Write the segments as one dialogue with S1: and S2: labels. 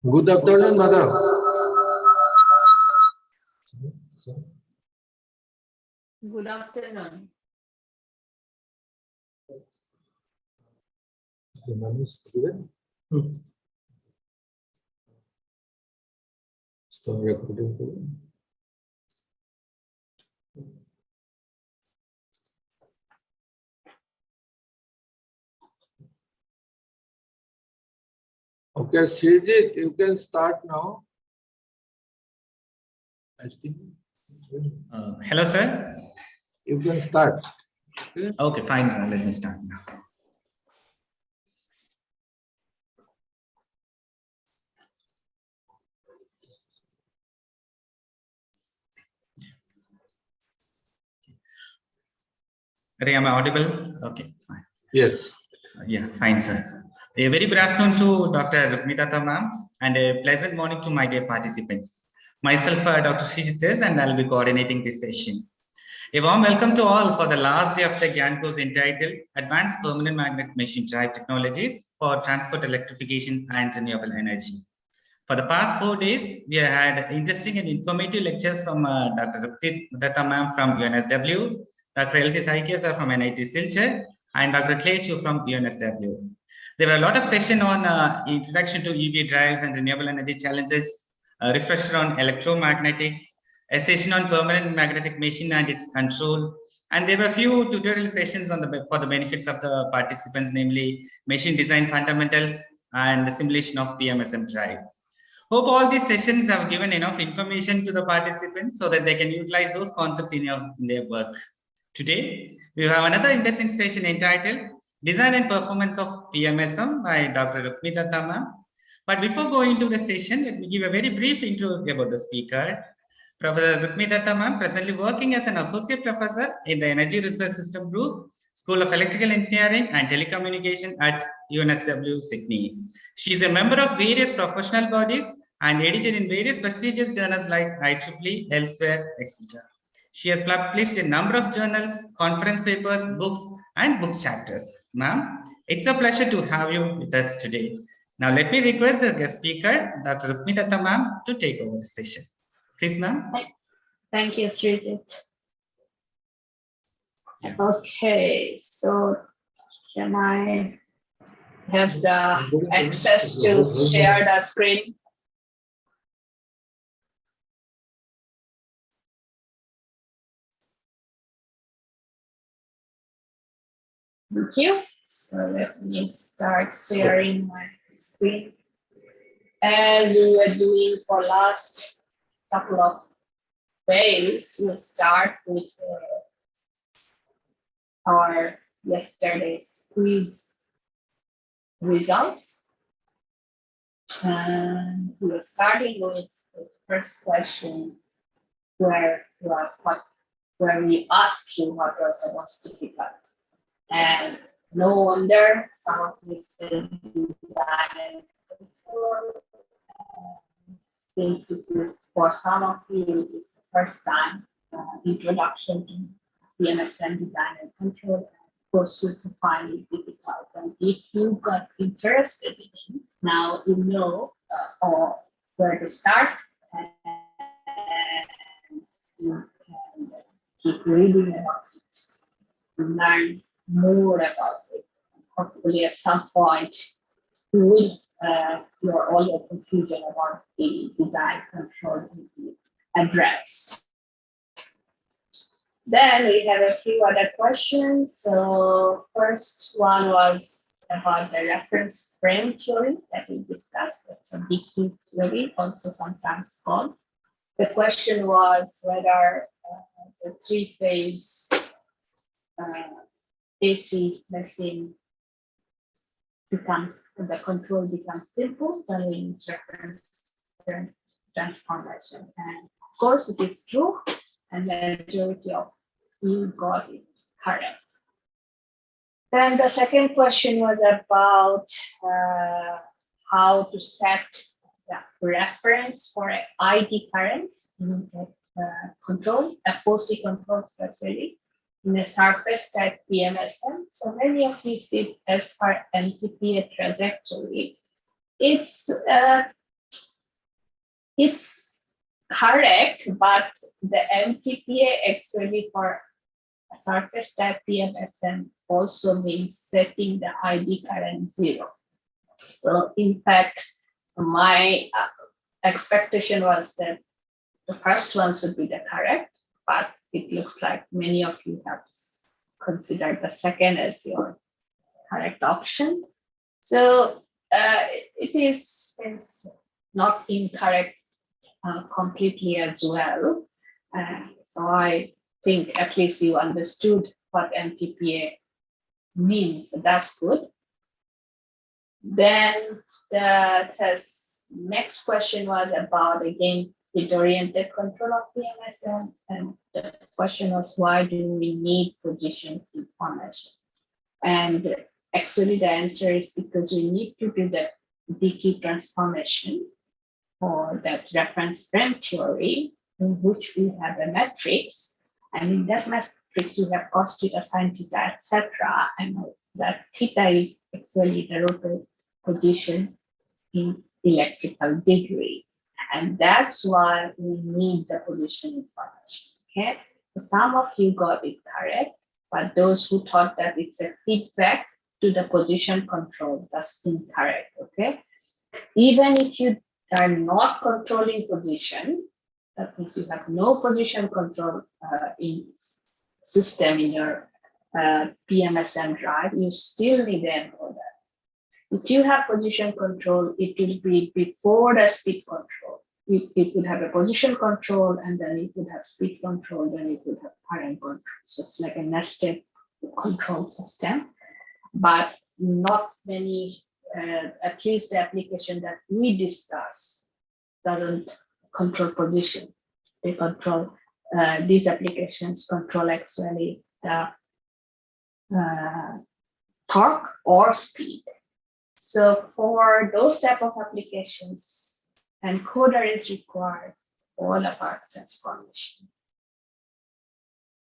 S1: Good afternoon, madam.
S2: Good afternoon.
S1: Start recording. Okay, Srijit, you can start now. I think.
S3: Hello, sir.
S1: You can start.
S3: Okay, fine, sir. Let me start now. Am I audible? Okay, fine.
S1: Yes.
S3: Yeah, fine, sir. A very good afternoon to Dr. Rukmitata ma'am, and a pleasant morning to my dear participants. Myself, Dr. Srijit, and I'll be coordinating this session. A warm welcome to all for the last day of the GIAN course entitled Advanced Permanent Magnet Machine Drive Technologies for Transport Electrification and Renewable Energy. For the past 4 days, we have had interesting and informative lectures from Dr. Rukmitata ma'am from UNSW, Dr. L.C. Saikia sir from NIT Silchar, and Dr. Clay Chu from UNSW. There were a lot of sessions on introduction to EV drives and renewable energy challenges, a refresher on electromagnetics, a session on permanent magnetic machine and its control, and there were a few tutorial sessions on for the benefits of the participants, namely machine design fundamentals and the simulation of PMSM drive. Hope all these sessions have given enough information to the participants so that they can utilize those concepts in their work. Today, we have another interesting session entitled Design and Performance of PMSM by Dr. Rukmitata ma'am. But before going into the session, let me give a very brief intro about the speaker. Professor Rukmitata ma'am, presently working as an associate professor in the Energy Research System Group, School of Electrical Engineering and Telecommunication at UNSW, Sydney. She is a member of various professional bodies and edited in various prestigious journals like IEEE, Elsewhere, etc. She has published a number of journals, conference papers, books, and book chapters. Ma'am, it's a pleasure to have you with us today. Now, let me request the guest speaker, Dr. Rukmitata ma'am, to take over the session. Please, ma'am.
S2: Thank you, Srijit.
S3: Yeah.
S2: Okay, so can I have the access to share the screen? Thank you. So let me start sharing my screen. As we were doing for last couple of days, we'll start with our yesterday's quiz results. And we were starting with the first question where we asked you what was the most difficult. And no wonder some of this is design and control. Since this is for some of you, it's the first time introduction to PMSM design and control, and of course you find it difficult. And if you got interested in it, now you know where to start, and you can keep reading about it, learn more about it. Hopefully at some point you will all your confusion about the design control will be addressed. Then we have a few other questions. So first one was about the reference frame theory that we discussed. It's a DQ theory, also sometimes called. The question was whether the three-phase AC machine the control becomes simple when we use reference transformation. And of course it is true, and the majority of you got it correct. Then the second question was about how to set the reference for an ID current in control, FOC control especially, in a surface type PMSM. So many of you see as far MTPA trajectory. It's It's correct, but the MTPA actually for surface type PMSM also means setting the ID current 0. So in fact, my expectation was that the first one should be the correct, but it looks like many of you have considered the second as your correct option. So it is not incorrect completely as well. So I think at least you understood what MTPA means. That's good. Then the next question was about, again, grid-oriented control of PMSM. And the question was, why do we need position information? And actually the answer is because we need to do the decay transformation for that reference frame theory, in which we have a matrix. And in that matrix, we have cos theta, sin theta, etc. And that theta is actually the rotor position in electrical degree. And that's why we need the position information. Okay. So some of you got it correct, but those who thought that it's a feedback to the position control, that's incorrect. Okay. Even if you are not controlling position, that means you have no position control in system in your PMSM drive, you still need the encoder. If you have position control, it will be before the speed control. It would have a position control, and then it would have speed control, then it would have current control. So it's like a nested control system, but not many, at least the application that we discuss doesn't control position. They control, these applications control actually the torque or speed. So for those type of applications, encoder is required for the power transformation.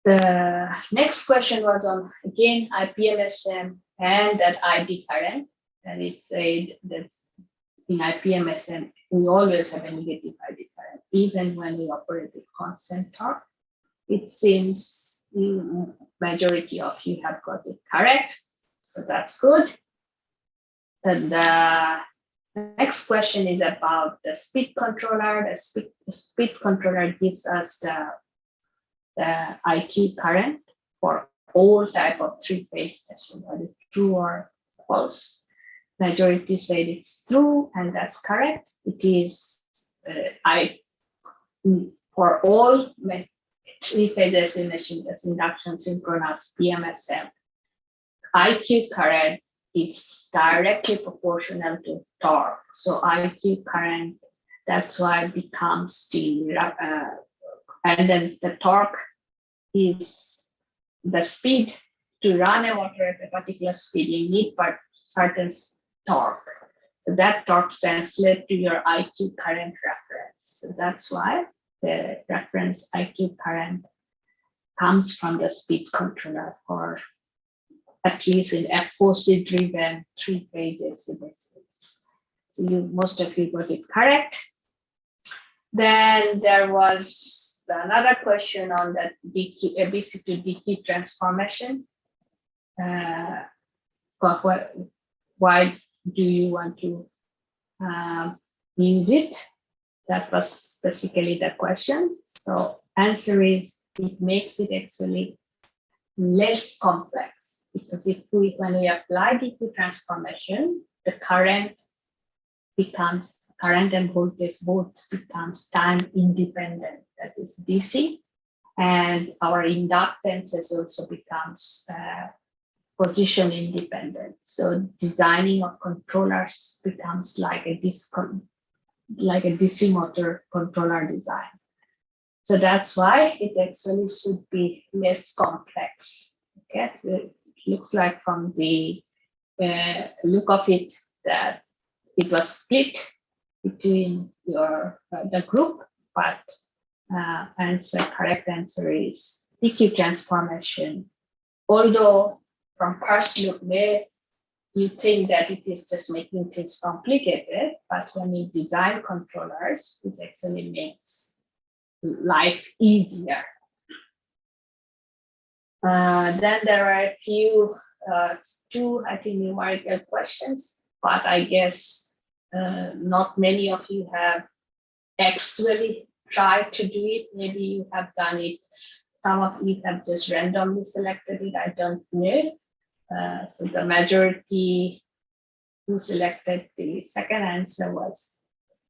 S2: The next question was on, again, IPMSM and that ID current. And it said that in IPMSM, we always have a negative ID current, even when we operate with constant torque. It seems the majority of you have got it correct. So that's good. And the next question is about the speed controller. The speed controller gives us the IQ current for all type of three-phase machine, whether true or false. Majority said it's true, and that's correct. It is for all three-phase machine, that's induction, synchronous, PMSM. IQ current is directly proportional to torque. So IQ current, that's why it becomes the, and then the torque is the speed. To run a motor at a particular speed, you need certain torque. So that torque translates to your IQ current reference. So that's why the reference IQ current comes from the speed controller for at least in FOC driven three-phase AC machines. So most of you got it correct. Then there was another question on that ABC to DC transformation. Why do you want to use it? That was basically the question. So answer is, it makes it actually less complex, because when we apply DC transformation, the current and voltage both becomes time independent, that is DC, and our inductances also becomes position independent. So designing of controllers becomes like a DC motor controller design. So that's why it actually should be less complex. Okay, so it looks like from the look of it that it was split between the group, but correct answer is DQ transformation. Although from first look may you think that it is just making things complicated, but when you design controllers, it actually makes life easier. Then there are a few, two, I think, numerical questions, but I guess not many of you have actually tried to do it. Maybe you have done it. Some of you have just randomly selected it. I don't know. So the majority who selected the second answer was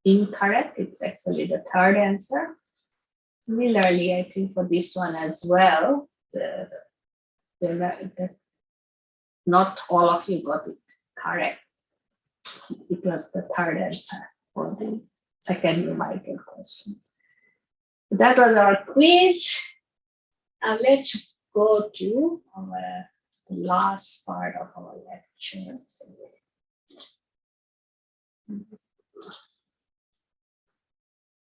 S2: incorrect. It's actually the third answer. Similarly, I think for this one as well, not all of you got it correct. It was the third answer for the second numerical question. That was our quiz. Now let's go to our last part of our lecture.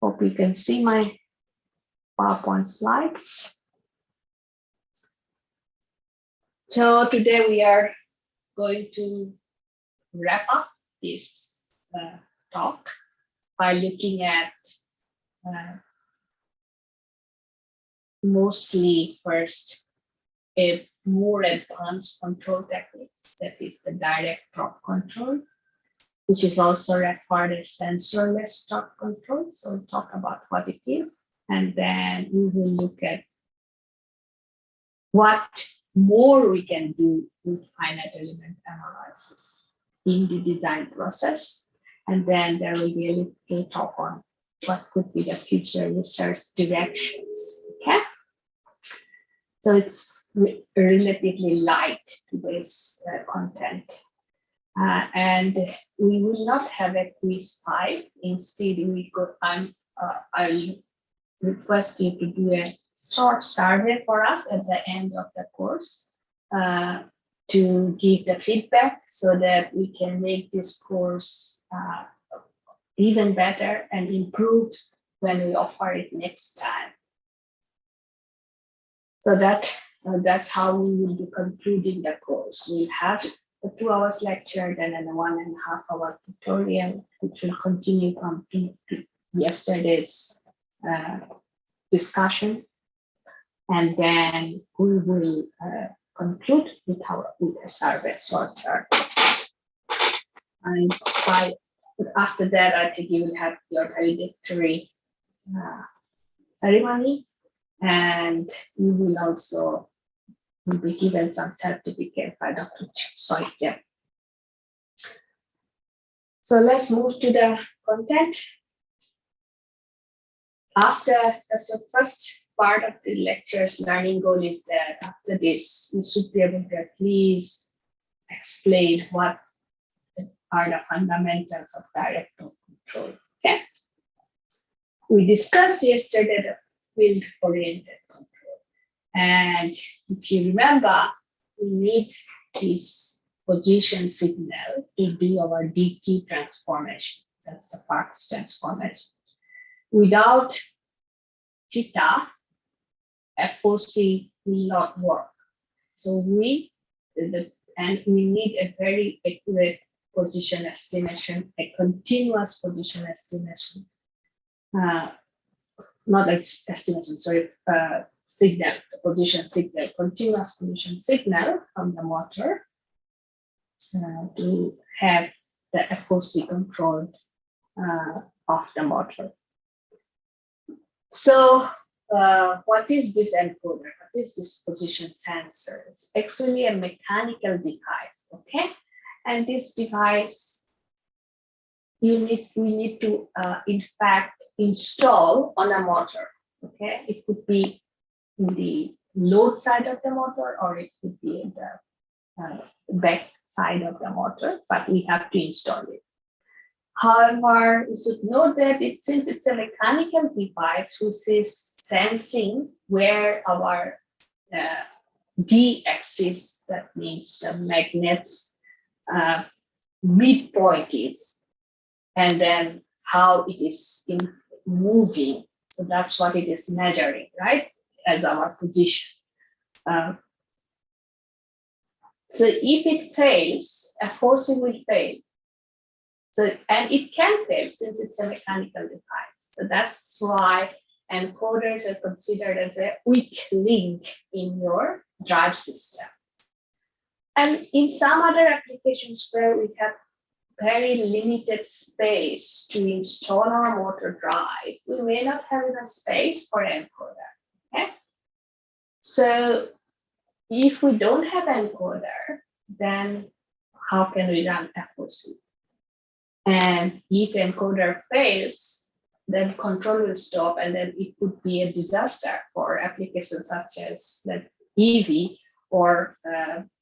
S2: Hope you can see my PowerPoint slides. So today we are going to wrap up this talk by looking at mostly first a more advanced control techniques, that is the direct drop control, which is also referred as sensorless drop control. So we'll talk about what it is, and then we will look at what more we can do with finite element analysis in the design process. And then there will be a little talk on what could be the future research directions. Okay. So it's relatively light, today's content. And we will not have a quiz 5. Instead, I'll request you to do a short survey for us at the end of the course to give the feedback so that we can make this course even better and improved when we offer it next time. So that's how we will be concluding the course. We'll have a 2 hours lecture, then a 1.5 hour tutorial, which will continue from yesterday's discussion. And then we will conclude with a survey, short survey. And after that, I think you will have your valedictory ceremony, and you will also be given some certificate by Dr. Silchar. So let's move to the content. After the first part of the lecture's learning goal is that after this, you should be able to at least explain what are the fundamentals of direct control. Okay. We discussed yesterday the field-oriented control. And if you remember, we need this position signal to do our DT transformation. That's the Flux transformation. Without theta, FOC will not work. So we need a very accurate position estimation, a continuous position estimation. Not estimation, sorry, signal, position signal, continuous position signal from the motor to have the FOC control of the motor. So what is this encoder? What is this position sensor? It's actually a mechanical device, okay? And this device, we need to, in fact, install on a motor, okay? It could be in the load side of the motor, or it could be in the back side of the motor, but we have to install it. However, we should note that since it's a mechanical device which is sensing where our D-axis, that means the magnet's midpoint is, and then how it is moving. So that's what it is measuring, right, as our position. So if it fails, a forcing will fail. So, and it can fail since it's a mechanical device. So that's why encoders are considered as a weak link in your drive system. And in some other applications where we have very limited space to install our motor drive, we may not have enough space for an encoder. Okay? So if we don't have encoder, then how can we run FOC? And if encoder fails, then control will stop, and then it could be a disaster for applications such as the EV or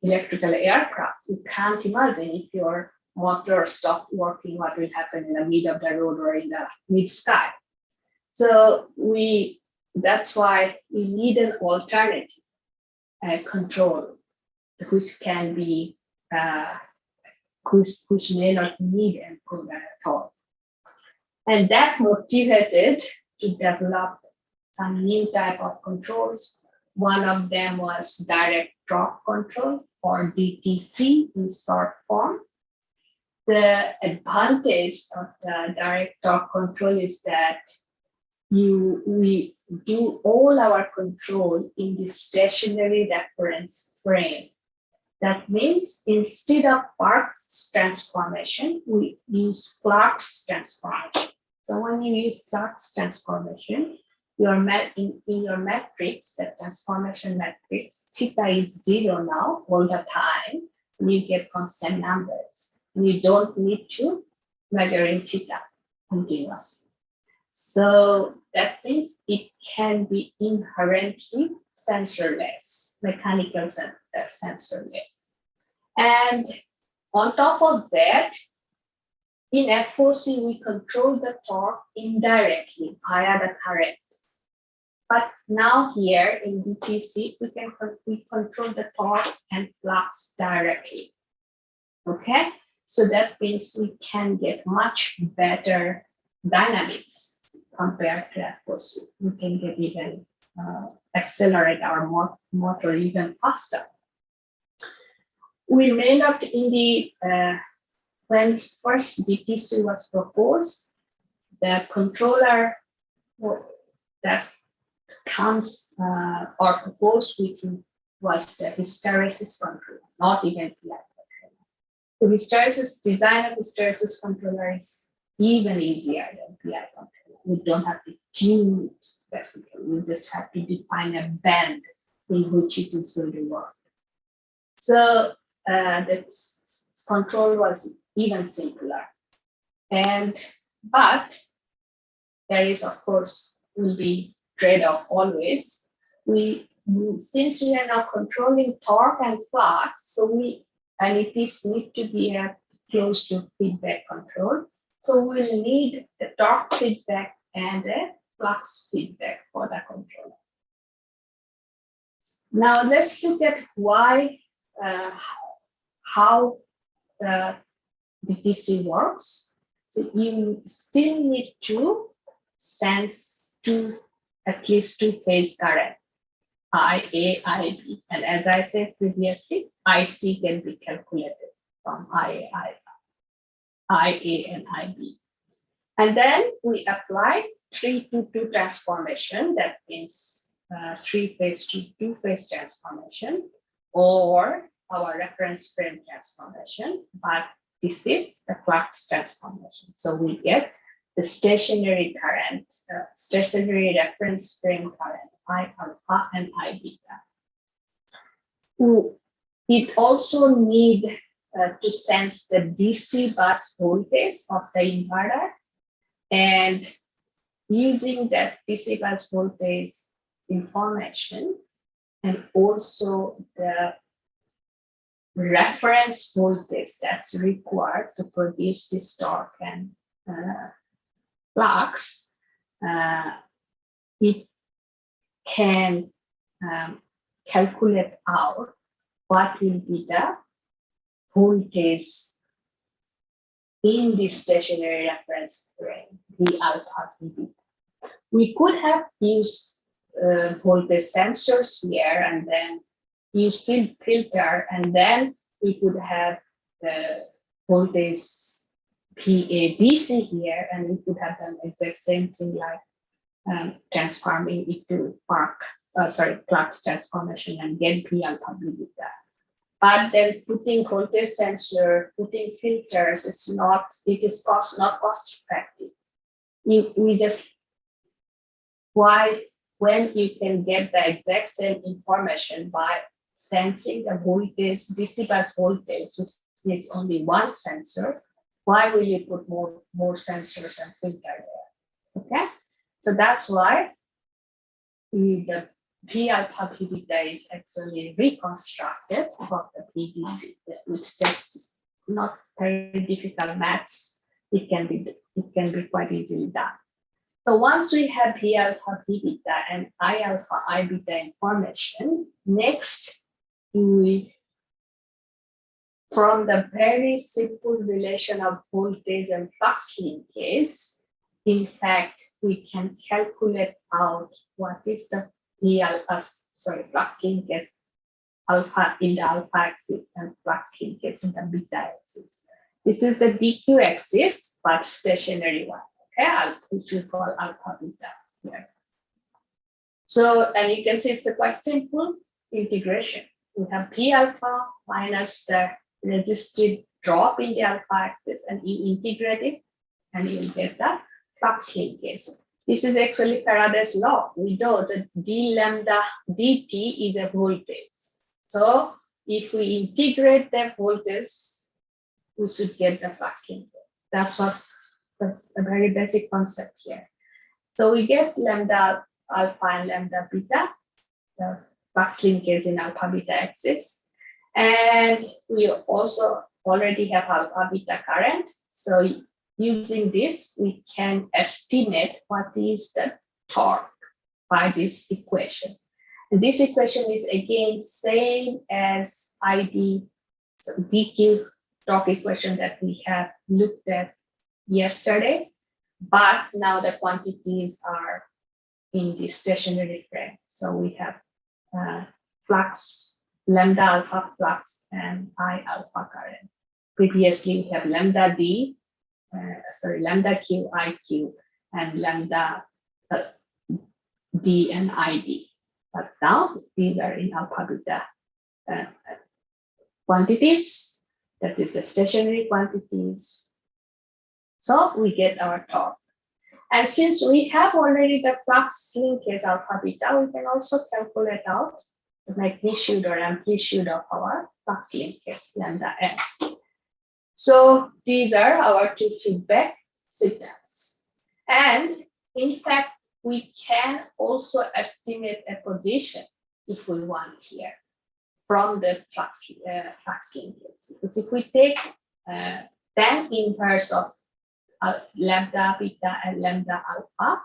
S2: electrical aircraft. You can't imagine if your motor stopped working, what will happen in the mid of the road or in the mid sky. So that's why we need an alternative control, which can be which may not need encoder at all. And that motivated to develop some new type of controls. One of them was direct torque control, or DTC in short form. The advantage of the direct torque control is that we do all our control in the stationary reference frame. That means instead of Flux transformation, we use Flux transformation. So when you use Flux transformation, in your matrix, the transformation matrix, theta is 0 now all the time, and you get constant numbers. And you don't need to measure in theta continuously. So that means it can be inherently sensorless, mechanical sensorless. And on top of that, in FOC, we control the torque indirectly via the current. But now here in DTC, we control the torque and flux directly. Okay, so that means we can get much better dynamics compared to FOC. We can get even accelerate our motor even faster. We may not in the when first DTC was proposed, the controller that comes or proposed with was the hysteresis controller, not even PI controller. The hysteresis design of hysteresis controller is even easier than PI controller. We don't have to tune it basically. We just have to define a band in which it is going to work. So the control was even simpler. But there is, of course, will be trade-off always. Since we are now controlling torque and flux, and it is need to be a close to feedback control. So we'll need a torque feedback and a flux feedback for the controller. Now let's look at why, how the DTC works. So you still need to sense at least two phase current, IA, IB. And as I said previously, IC can be calculated from IA and IB. And then we apply 3-to-2 transformation. That means 3-phase to 2-phase transformation, or our reference frame transformation. But this is the flux transformation. So we get the stationary current, stationary reference frame current, I alpha and I beta. It also need to sense the DC bus voltage of the inverter, and using that DC bus voltage information and also the reference voltage that's required to produce this torque and flux, it can calculate out what will be the voltage in this stationary reference frame, the alpha V. We could have used voltage sensors here and then use filter and then we could have the voltage PABC here, and we could have done exact same thing like transforming it to Flux transformation and get P alpha B beta. But then putting voltage sensor, putting filters, it is not cost effective. When you can get the exact same information by sensing the voltage, DC bus voltage, which needs only one sensor, why will you put more sensors and filter there? Okay, so that's why the P alpha P beta is actually reconstructed from the PDC, which just not very difficult maths. It can be quite easily done. So once we have P alpha P beta and I alpha I beta information, next from the very simple relation of voltage and flux linkage, in fact, we can calculate out what is the flux linkage alpha in the alpha axis and flux linkage in the beta axis. This is the DQ axis, but stationary one. Okay, which we call alpha beta here. So, and you can see it's a quite simple integration. We have P alpha minus the resisted drop in the alpha axis, and you integrate it, and you get the flux linkage. This is actually Faraday's law. We know that d lambda dt is a voltage. So if we integrate the voltage, we should get the flux linkage. That's a very basic concept here. So we get lambda alpha and lambda beta, the flux linkage in alpha beta axis. And we also already have alpha beta current. So using this, we can estimate what is the torque by this equation. And this equation is again same as ID, so DQ torque equation that we have looked at yesterday, but now the quantities are in the stationary frame. So we have flux, lambda alpha flux, and I alpha current. Previously, we have lambda D, lambda Q, IQ, and lambda D and ID. But now these are in alpha beta quantities, that is the stationary quantities. So we get our torque. And since we have already the flux linkage alpha beta, we can also calculate out the magnitude or amplitude of our flux linkage lambda S. So these are our two feedback signals. And in fact, we can also estimate a position if we want here from the flux linkage. Because if we take tan inverse of lambda beta and lambda alpha,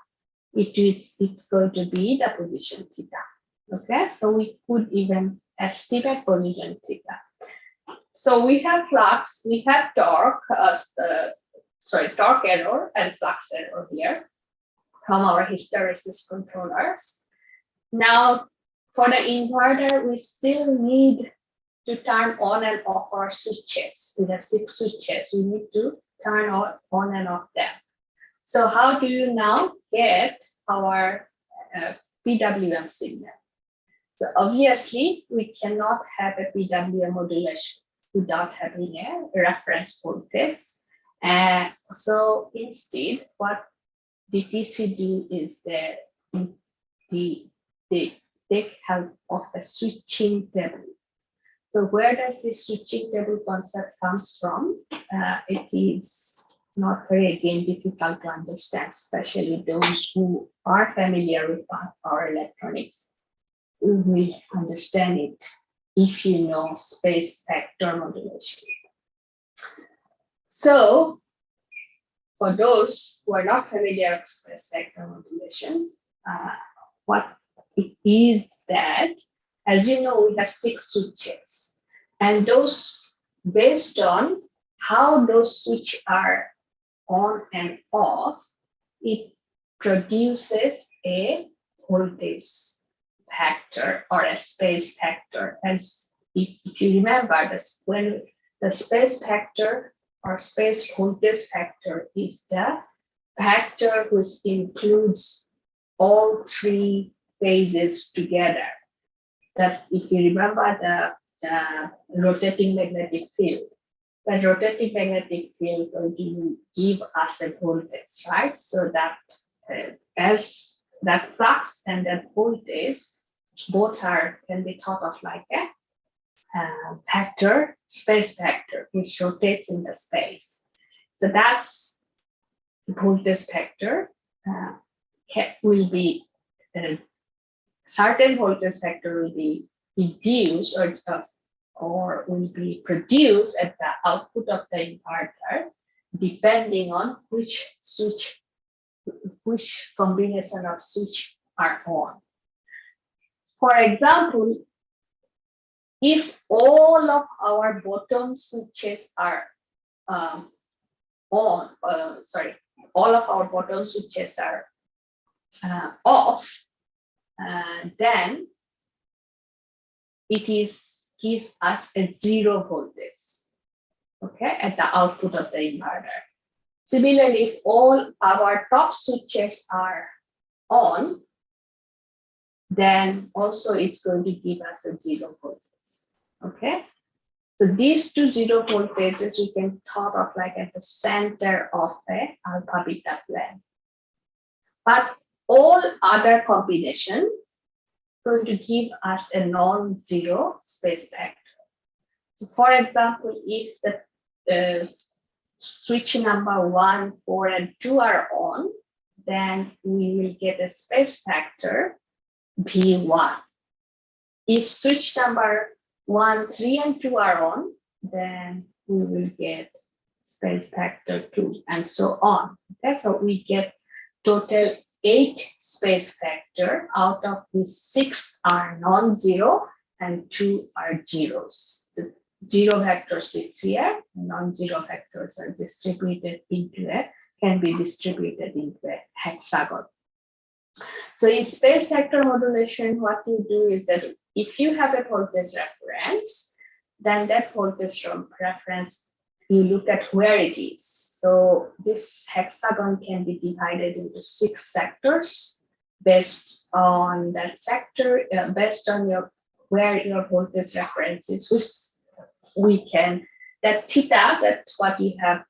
S2: it's going to be the position theta. Okay, so we could even estimate position theta. So we have flux, we have torque, torque error and flux error here from our hysteresis controllers. Now, for the inverter, we still need to turn on and off our switches. We have 6 switches. We need to turn on and off them. So how do you now get our PWM signal? So obviously, we cannot have a PWM modulation without having a reference voltage. So instead, what DTC do is they take help of a switching table. So where does this switching table concept comes from? It is not very, again, difficult to understand, especially those who are familiar with power electronics. We will understand it if you know space vector modulation. So for those who are not familiar with space vector modulation, what it is that, as you know, we have 6 switches, and those, based on how those switches are on and off, it produces a voltage factor or a space factor. And if you remember this, when the space factor or space voltage factor is the factor which includes all three phases together. That if you remember the rotating magnetic field, the rotating magnetic field will give us a voltage, right? So that as that flux and that voltage both can be thought of like a factor, space factor, which rotates in the space. So that's voltage factor will be certain voltage factor will be induced or will be produced at the output of the inverter, depending on which combination of switch are on. For example, if all of our bottom switches are all of our bottom switches are off, then it gives us a 0 voltage, okay, at the output of the inverter. Similarly, if all our top switches are on, then also it's going to give us a 0 voltage, okay? So these two 0 voltages we can thought of like at the center of the alpha beta plane. But all other combination going to give us a non-zero space factor. So for example, if the switch number 1, 4, and 2 are on, then we will get a space factor V1. If switch number 1, 3, and 2 are on, then we will get space factor 2, and so on. Okay, so we get total 8 space factor, out of which 6 are non-zero and 2 are zeros. The zero vector sits here, non-zero vectors are distributed can be distributed into a hexagon. So in space factor modulation, what you do is that if you have a voltage reference, then that voltage reference, you look at where it is. So this hexagon can be divided into 6 sectors based on that sector, based on where your voltage reference is, which that theta, that's what you have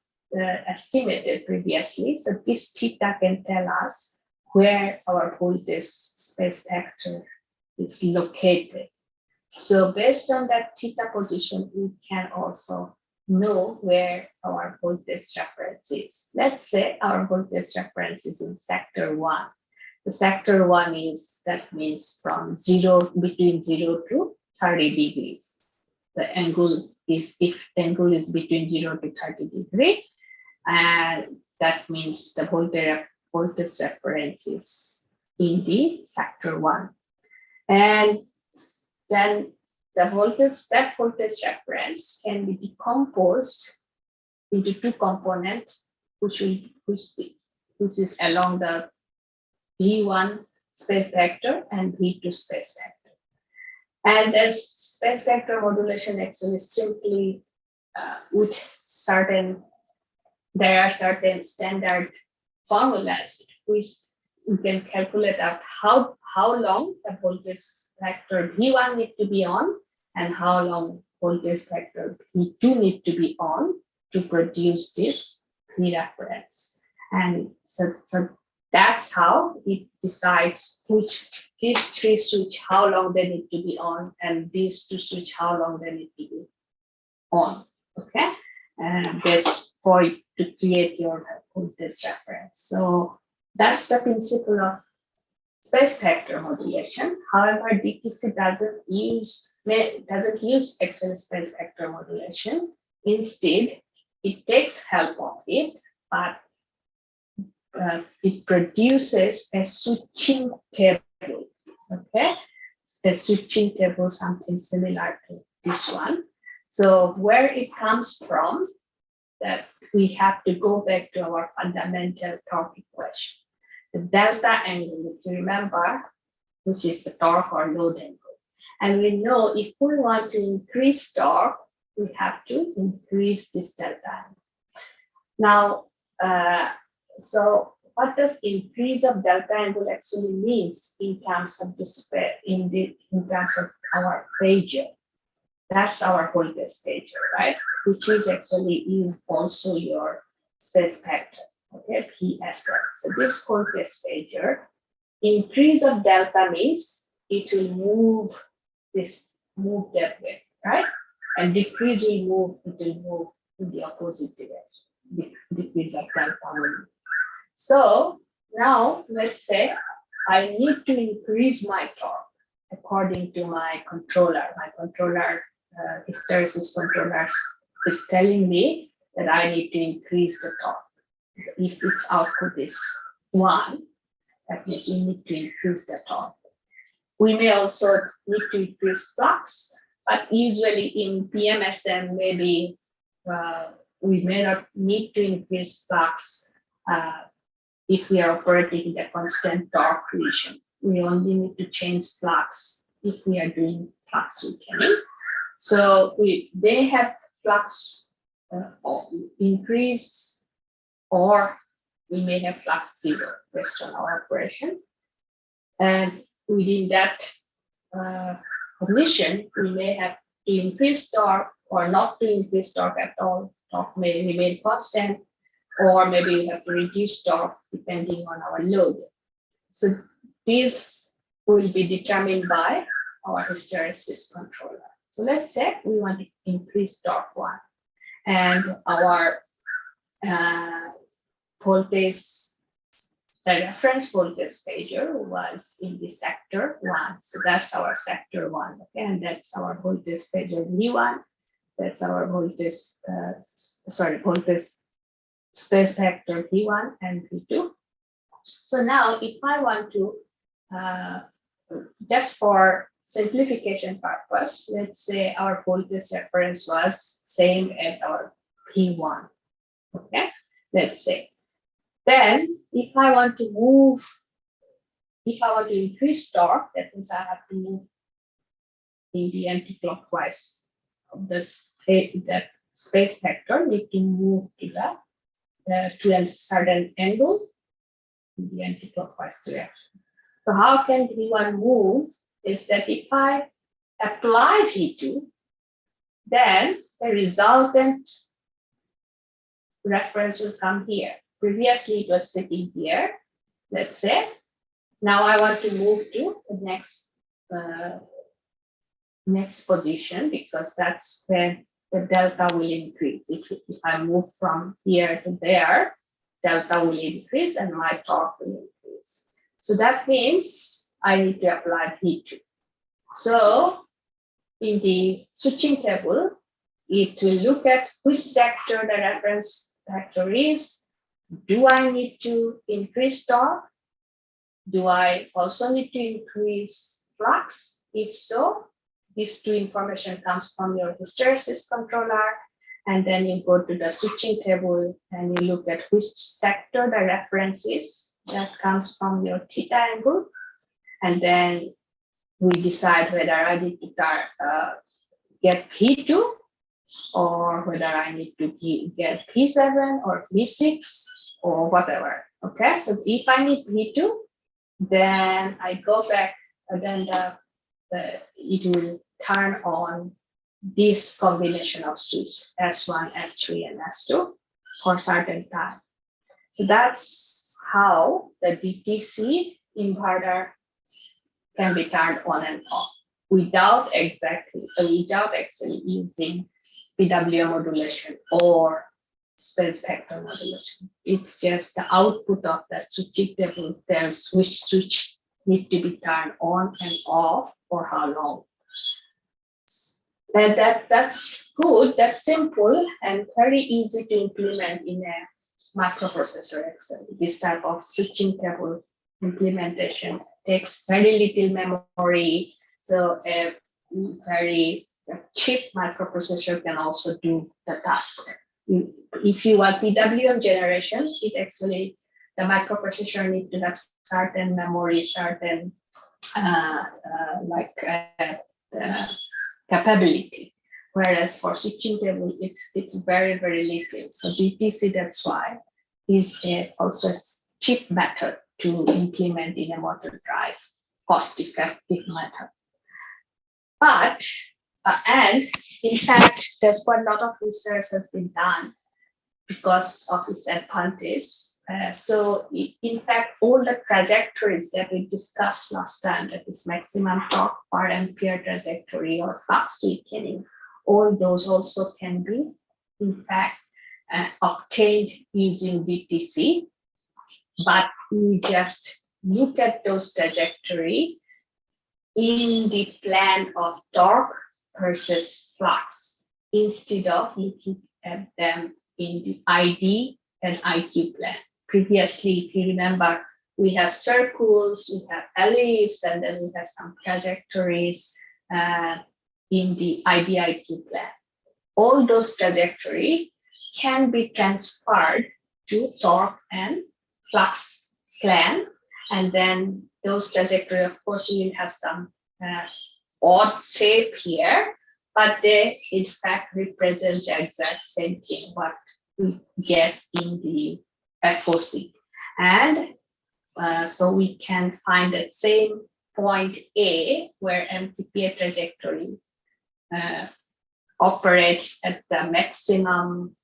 S2: estimated previously. So this theta can tell us where our voltage space factor is located. So based on that theta position, we can also know where our voltage reference is. Let's say our voltage reference is in sector 1. The sector 1 means from between 0 to 30 degrees. The angle is, if the angle is between 0 to 30 degrees, and that means the voltage reference is in the sector 1. And then that voltage reference can be decomposed into 2 components, which is along the V1 space vector and V2 space vector. And as space vector modulation actually simply there are certain standard formulas which we can calculate out how long the voltage vector V1 need to be on and how long voltage vector V2 need to be on to produce this V reference. And so that's how it decides which these 3 switch, how long they need to be on, and these 2 switch, how long they need to be on, okay? Best for it to create your voltage reference. So that's the principle of space factor modulation. However, DTC doesn't use actual space factor modulation. Instead, it takes help of it, but it produces a switching table. Okay, a switching table, something similar to this one. So where it comes from, that we have to go back to our fundamental torque equation. The delta angle, if you remember, which is the torque or load angle. And we know if we want to increase torque, we have to increase this delta. Now, so what does increase of delta angle actually means in terms of in terms of our phasor? That's our voltage phasor, right? Which is also your space vector, okay, PSL. So this voltage phasor, increase of delta means it will move that way, right? And decrease will move in the opposite direction, decrease of delta will. So now let's say I need to increase my torque according to my controller. My controller, hysteresis controller is telling me that I need to increase the torque. If its output is 1, that means we need to increase the torque. We may also need to increase flux, but usually in PMSM, maybe we may not need to increase flux if we are operating in the constant torque region. We only need to change flux if we are doing flux weakening. So we may have flux increase, or we may have flux 0 based on our operation. And within that condition, we may have to increase torque or not to increase torque at all. Torque may remain constant, or maybe we have to reduce torque depending on our load. So this will be determined by our hysteresis controller. So let's say we want to increase torque 1, and our voltage, the reference voltage phasor was in the sector 1. So that's our sector 1, okay? And that's our voltage phasor V1. That's our voltage, voltage space vector V1 and V2. So now if I want to, just for simplification purpose, let's say our voltage reference was same as our P1, okay? Let's say. Then if I want to increase torque, that means I have to move in the anti-clockwise of that space vector, need to move to a certain angle in the anti-clockwise direction. So how can V1 move is that if I apply V2, then the resultant reference will come here. Previously it was sitting here, let's say. Now I want to move to the next position, because that's when the delta will increase. If I move from here to there, delta will increase and my torque will increase. So that means I need to apply V2. So in the switching table, it will look at which sector the reference vector is. Do I need to increase torque? Do I also need to increase flux? If so, these two information comes from your hysteresis controller, and then you go to the switching table and you look at which sector the reference is. That comes from your theta angle, and then we decide whether I need to get V2 or whether I need to get V7 or V6 or whatever. Okay, so if I need V2, then I go back, and then it will turn on this combination of switch S1, S3, and S2 for certain time. So that's how the DTC inverter can be turned on and off without actually using PWM modulation or space vector modulation. It's just the output of that switching table tells which switch need to be turned on and off for how long. And that's good, that's simple and very easy to implement in a microprocessor. Actually, this type of switching table implementation takes very little memory, so a very cheap microprocessor can also do the task. If you want PWM generation, it actually, the microprocessor needs to have certain memory, certain capability. Whereas for switching table, it's very, very little. So DTC, that's why, is also a cheap method to implement in a motor drive, cost-effective method. But, and in fact, there's quite a lot of research has been done because of its advantage. So in fact, all the trajectories that we discussed last time, that is maximum torque per ampere trajectory or flux weakening, all those also can be, in fact, obtained using DTC. But we just look at those trajectory in the plan of torque versus flux, instead of looking at them in the ID and IQ plan. Previously, if you remember, we have circles, we have ellipse, and then we have some trajectories in the ID-IQ plan. All those trajectories can be transferred to torque and flux plan, and then those trajectories, of course, we will have some odd shape here, but they in fact represent the exact same thing what we get in the FOC. And so we can find that same point A where MTPA trajectory operates at the maximum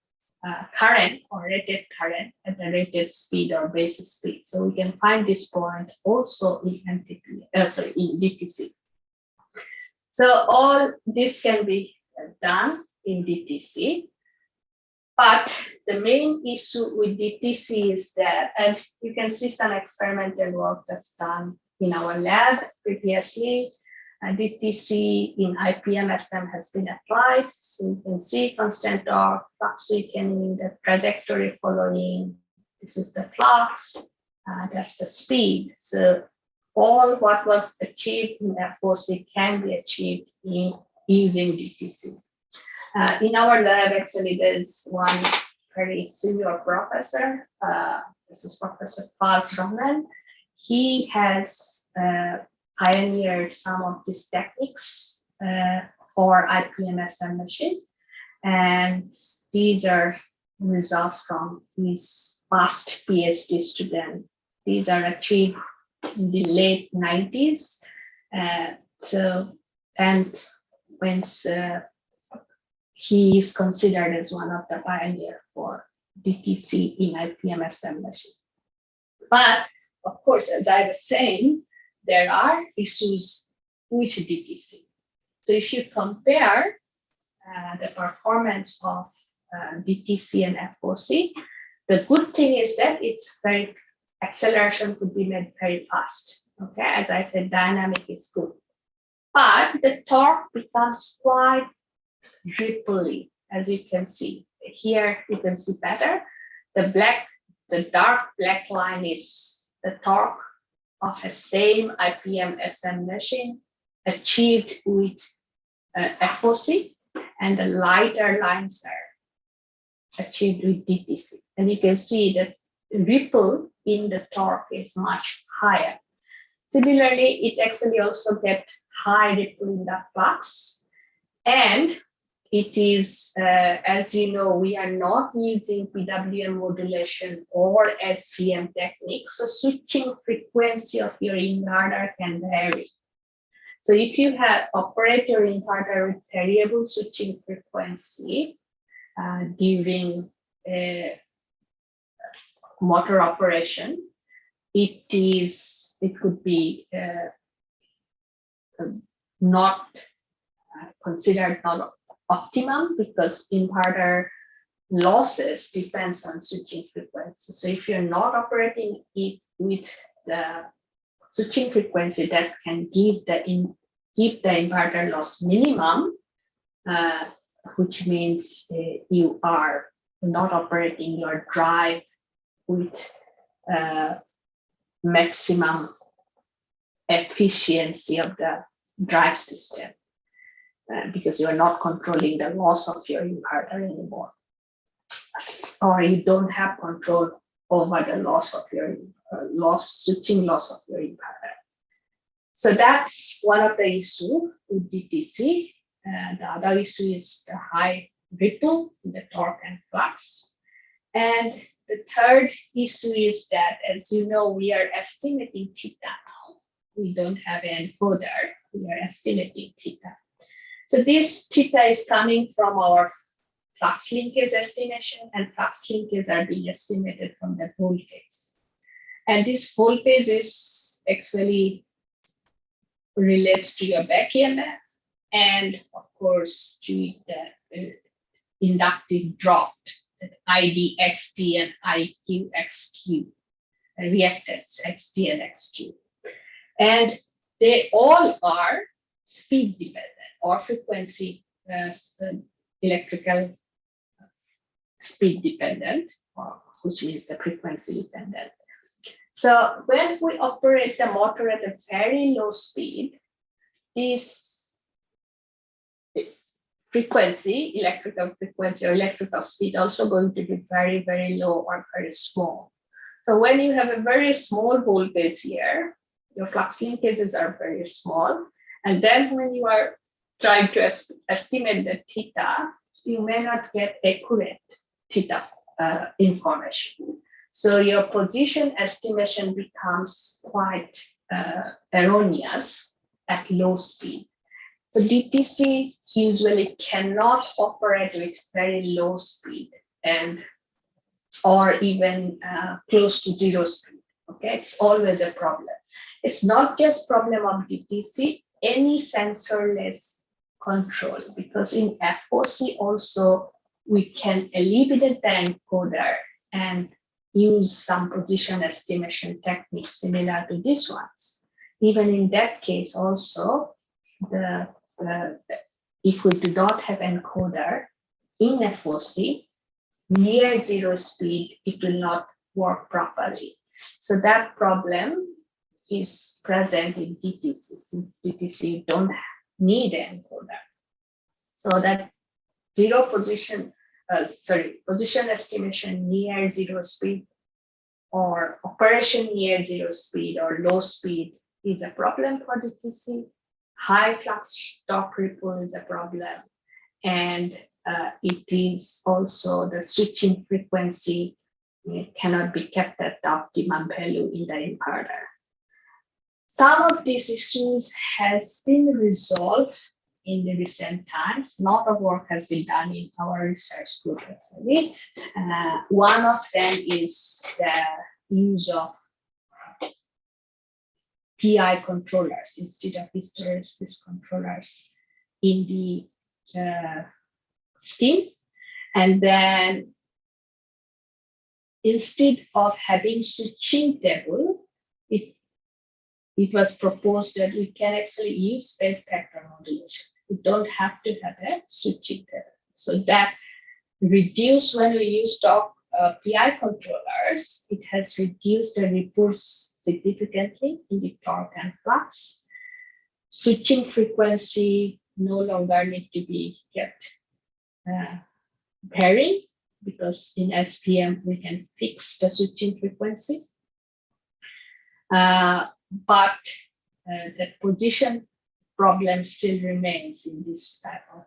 S2: current or rated current at the rated speed or base speed. So we can find this point also in MTPA, in DTC. So all this can be done in DTC. But the main issue with DTC is that, and you can see some experimental work that's done in our lab previously, DTC in IPM-SM has been applied. So you can see constant torque, flux weakening, the trajectory following. This is the flux, that's the speed. So all what was achieved in FOC can be achieved in using DTC. In our lab, actually, there's one very senior professor. This is Professor Rahman. He has pioneered some of these techniques for IPM-SM machine. And these are results from his past PhD student. These are achieved in the late 90s. And when he is considered as one of the pioneers for DTC in IPM-SM machine. But of course, as I was saying, there are issues with DTC. So if you compare the performance of DTC and FOC, the good thing is that it's very, acceleration could be made very fast. Okay, as I said, dynamic is good. But the torque becomes quite ripply, as you can see. Here you can see better. The dark black line is the torque of a same IPM-SM machine achieved with FOC, and the lighter lines are achieved with DTC. And you can see that ripple in the torque is much higher. Similarly, it actually also gets high ripple in the flux. And it is, as you know, we are not using PWM modulation or SVM technique. So switching frequency of your inverter can vary. So if you have operate your inverter with variable switching frequency during motor operation, it could be not considered not optimum, because inverter losses depends on switching frequency. So if you're not operating it with the switching frequency that can keep the inverter loss minimum, which means you are not operating your drive with maximum efficiency of the drive system, because you are not controlling the loss of your inverter anymore, or you don't have control over the loss of your switching loss of your inverter. So that's one of the issue with DTC. The other issue is the high ripple in the torque and flux. And the third issue is that, as you know, we are estimating theta now. We don't have an encoder. We are estimating theta. So this theta is coming from our flux linkage estimation, and flux linkage are being estimated from the voltage. And this voltage is actually relates to your back EMF, and of course to the inductive drop, that ID XD and IQ XQ, reactance XD and XQ. And they all are speed dependent or frequency electrical speed dependent, which means the frequency dependent. So when we operate the motor at a very low speed, this frequency, electrical frequency or electrical speed, also going to be very, very low or very small. So when you have a very small voltage here, your flux linkages are very small. And then when you are trying to estimate the theta, you may not get accurate theta information. So your position estimation becomes quite erroneous at low speed. So DTC usually cannot operate with very low speed and or even close to zero speed. Okay, it's always a problem. It's not just problem of DTC, any sensorless control, because in F4C also we can eliminate the encoder and use some position estimation techniques similar to these ones. Even in that case also, if we do not have encoder in FOC, near zero speed, it will not work properly. So that problem is present in DTC. Since DTC don't need encoder. So that position estimation near zero speed or operation near zero speed or low speed is a problem for DTC. High flux torque ripple is a problem. And it is also the switching frequency cannot be kept at the optimum value in the inverter. Some of these issues has been resolved in the recent times. A lot of work has been done in our research group actually. One of them is the use of PI controllers instead of hysteresis controllers in the scheme. And then instead of having switching table, it was proposed that we can actually use space spectral modulation. We don't have to have a switching table. So that reduced when we use PI controllers, it has reduced the ripples significantly in the torque and flux. Switching frequency no longer need to be kept varying, because in SPM we can fix the switching frequency. But the position problem still remains in this type of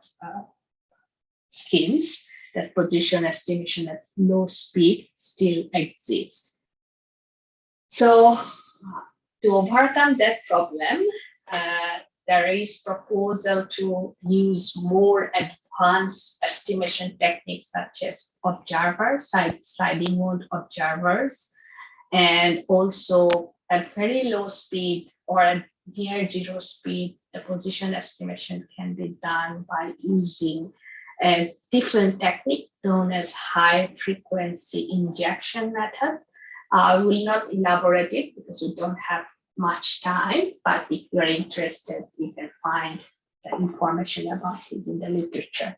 S2: schemes. That position estimation at low speed still exists. So to overcome that problem, there is proposal to use more advanced estimation techniques such as observers, sliding mode observers, and also at very low speed or at near zero speed, the position estimation can be done by using a different technique known as high frequency injection method. I will not elaborate it because we don't have much time, but if you're interested, you can find the information about it in the literature.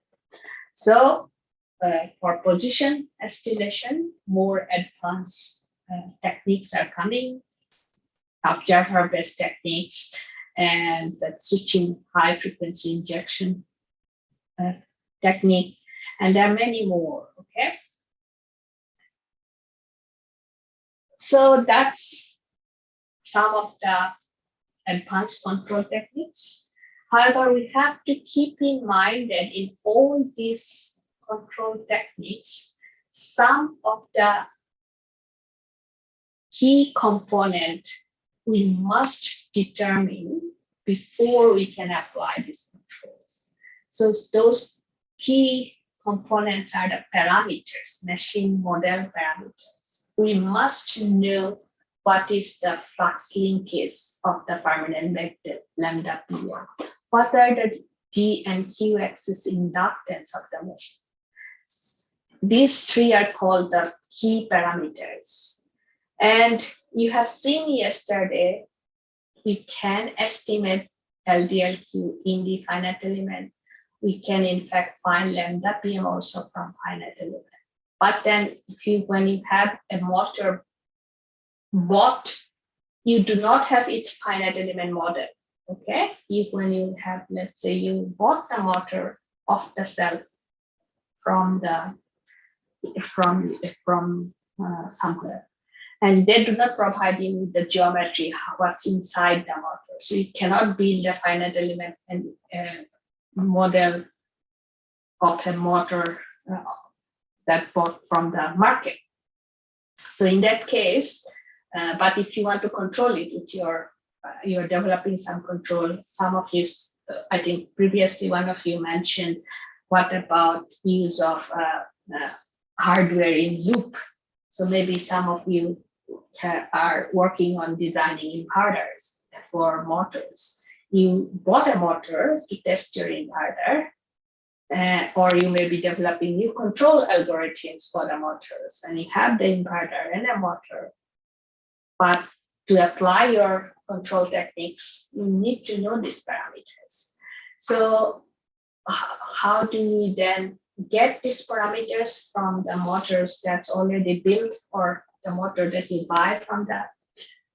S2: So for position estimation, more advanced techniques are coming, observer-based techniques, and that switching high frequency injection technique, and there are many more, okay? So that's some of the advanced control techniques. However, we have to keep in mind that in all these control techniques, some of the key component we must determine before we can apply these controls. So those key components are the parameters, machine model parameters. We must know what is the flux linkage of the permanent magnet lambda P1. What are the G and Q axis inductance of the machine? These three are called the key parameters. And you have seen yesterday, we can estimate LDLQ in the finite element. We can in fact find lambda PM also from finite element. But then when you have a motor bought, you do not have its finite element model. Okay, when you have, let's say you bought the motor off the shelf from somewhere, and they do not provide you with the geometry, what's inside the motor. So you cannot build a finite element and model of a motor that bought from the market. So in that case, but if you want to control it with you're developing some control. Some of you, I think previously one of you mentioned, what about use of hardware in loop? So maybe some of you are working on designing inverters for motors. You bought a motor to test your inverter, or you may be developing new control algorithms for the motors, and you have the inverter and a motor. But to apply your control techniques, you need to know these parameters. So how do we then get these parameters from the motors that's already built or the motor that you buy from the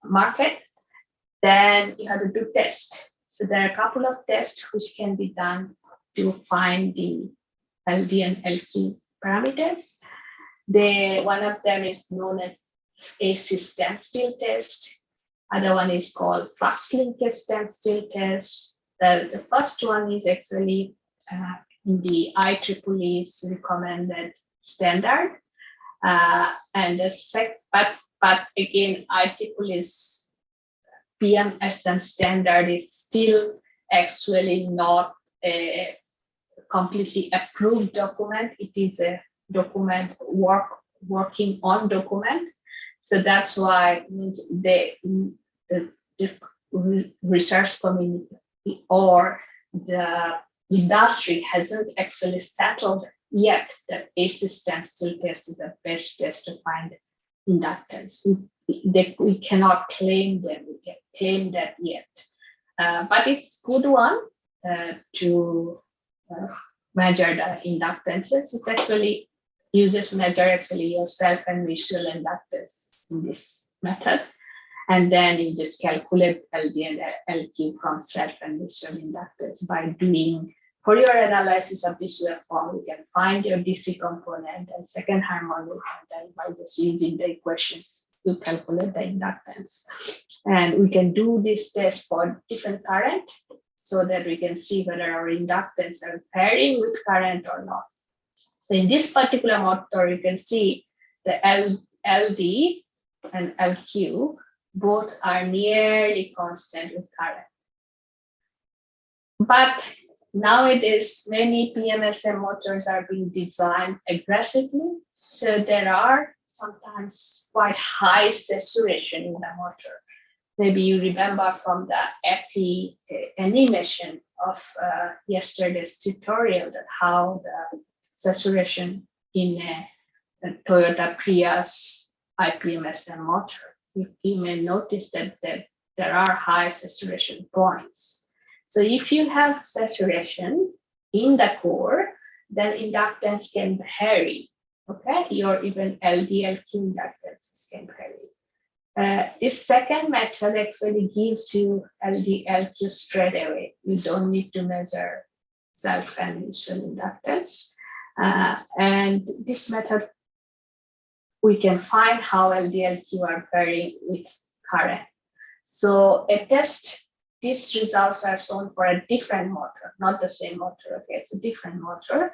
S2: market? Then you have to do tests. So there are a couple of tests which can be done to find the LD and LQ parameters. One of them is known as AC standstill test. Other one is called flux linkage standstill test. The first one is actually in the IEEE's recommended standard. And the but again, IEEE's PMSM standard is still actually not a completely approved document. It is a document working on document. So that's why the research community or the industry hasn't actually settled yet that AC standstill test is the best test to find inductance. We cannot claim that yet, but it's a good one to measure the inductances. It actually measure your self and visual inductance in this method, and then you just calculate LD and LQ from self and visual inductance by doing. For your analysis of this waveform, you can find your DC component and second harmonic, and then by just using the equations, you calculate the inductance. And we can do this test for different current so that we can see whether our inductance are pairing with current or not. In this particular motor, you can see the LD and LQ, both are nearly constant with current. But nowadays, many PMSM motors are being designed aggressively. So there are sometimes quite high saturation in the motor. Maybe you remember from the EPI animation of yesterday's tutorial that how the saturation in a Toyota Prius IPMSM motor. You may notice that there are high saturation points. So if you have saturation in the core, then inductance can vary. Okay, your even LDLQ inductances can vary. This second method actually gives you LDLQ straight away. You don't need to measure self and visual inductance. And this method, we can find how LDLQ are varying with current. So a test these results are shown for a different motor, not the same motor. Okay, it's a different motor.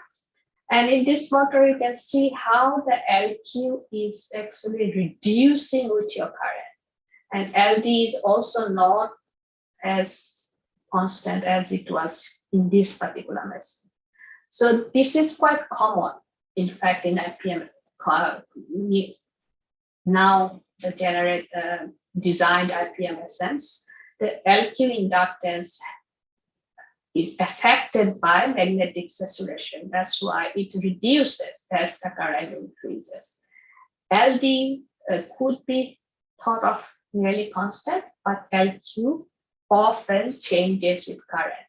S2: And in this motor, you can see how the LQ is actually reducing with your current. And LD is also not as constant as it was in this particular machine. So this is quite common, in fact, in IPM. Now the designed IPMSMs, the LQ inductance is affected by magnetic saturation. That's why it reduces as the current increases. LD could be thought of nearly constant, but LQ often changes with current.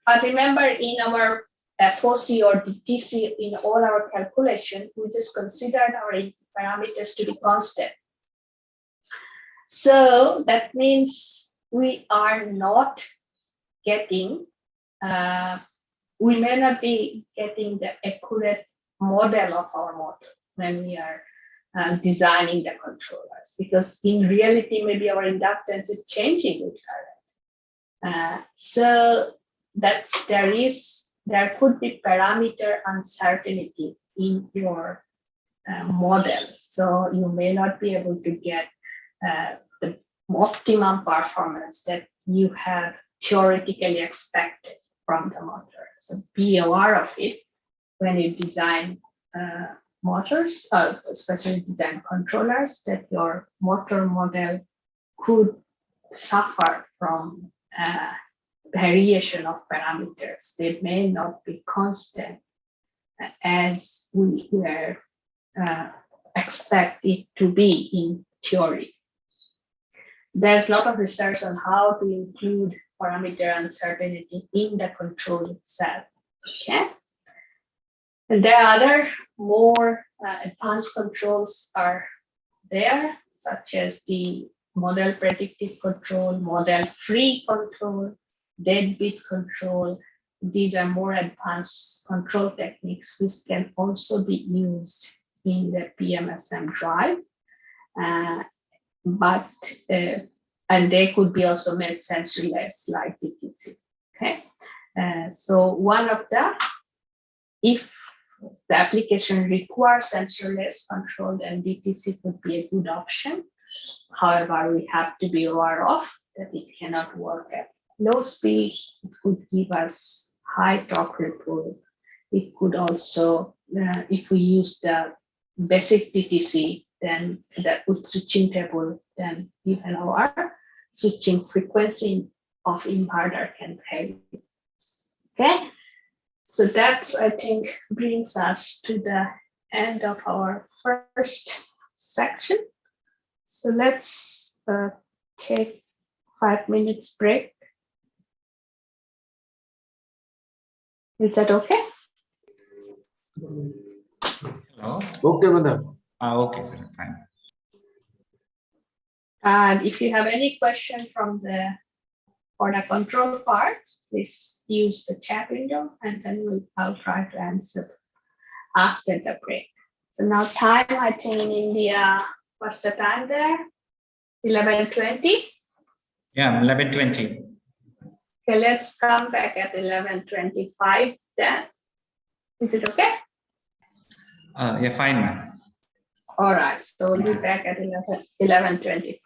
S2: But remember, in our FOC or DTC, in all our calculation, we just considered our parameters to be constant. So that means we are not getting, we may not be getting the accurate model of our motor when we are designing the controllers, because in reality, maybe our inductance is changing with current. So that there could be parameter uncertainty in your model. So you may not be able to get the optimum performance that you have theoretically expected from the motor. So be aware of it when you design motors, especially design controllers, that your motor model could suffer from variation of parameters. They may not be constant as we were expect it to be in theory. There's a lot of research on how to include parameter uncertainty in the control itself. Okay. And there are other more advanced controls are there, such as the model predictive control, model free control, deadbeat control. These are more advanced control techniques which can also be used in the PMSM drive. And they could be also made sensorless like DTC. Okay. So one of the, if the application requires sensorless control, then DTC could be a good option. However, we have to be aware of that it cannot work at low speed. It could give us high torque report. It could also, if we use the basic DTC, then that with switching table, then even our switching frequency of inverter can vary. Okay. So that, I think, brings us to the end of our first section. So let's take 5 minutes break. Is that okay?
S3: Hello.
S1: Okay, madam.
S3: Okay, sir. Fine.
S2: And if you have any question for the control part, please use the chat window, and then I'll try to answer after the break. So now time, I think in India, what's the time there? 11:20?
S3: Yeah, 11:20.
S2: Okay, let's come back at 11:25 then. Is it okay?
S3: Yeah, fine, ma'am.
S2: All right, so we'll be back at 11:25.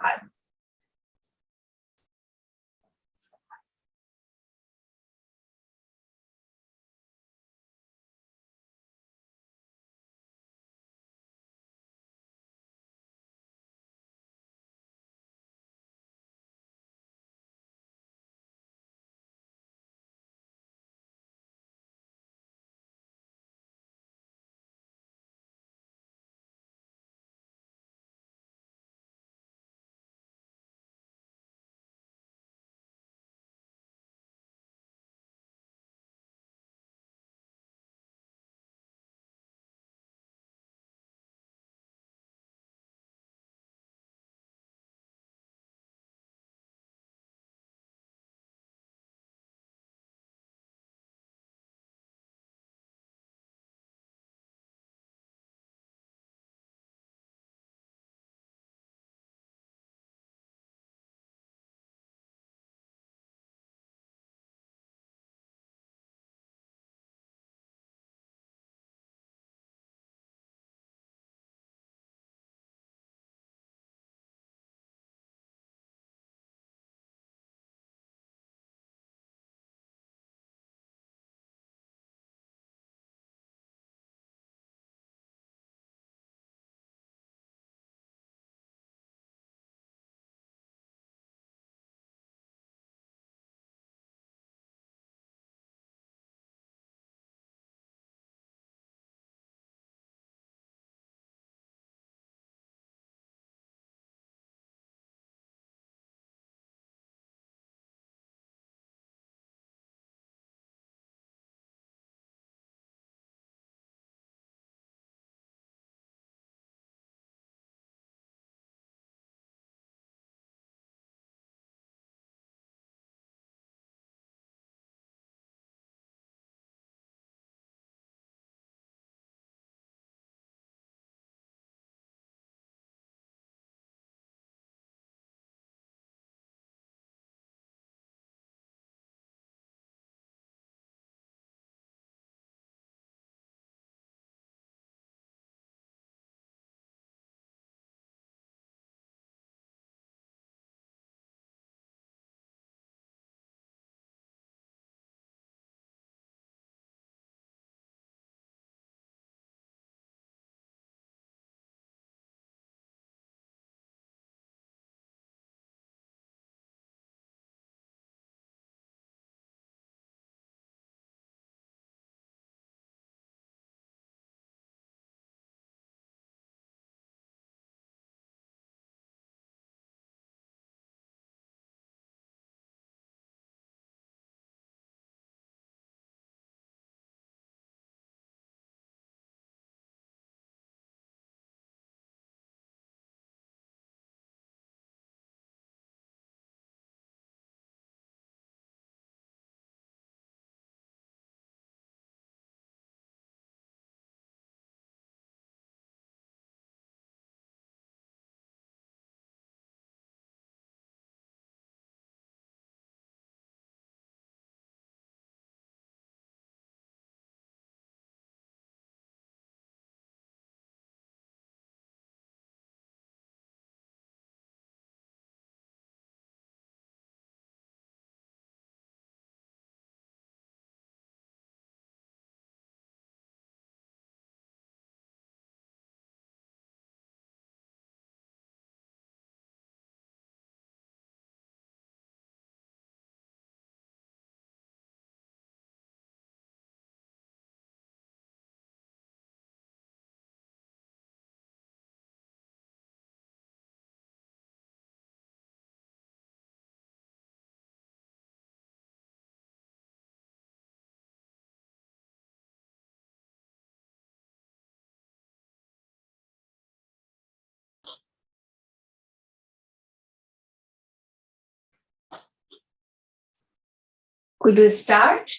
S2: Could we start?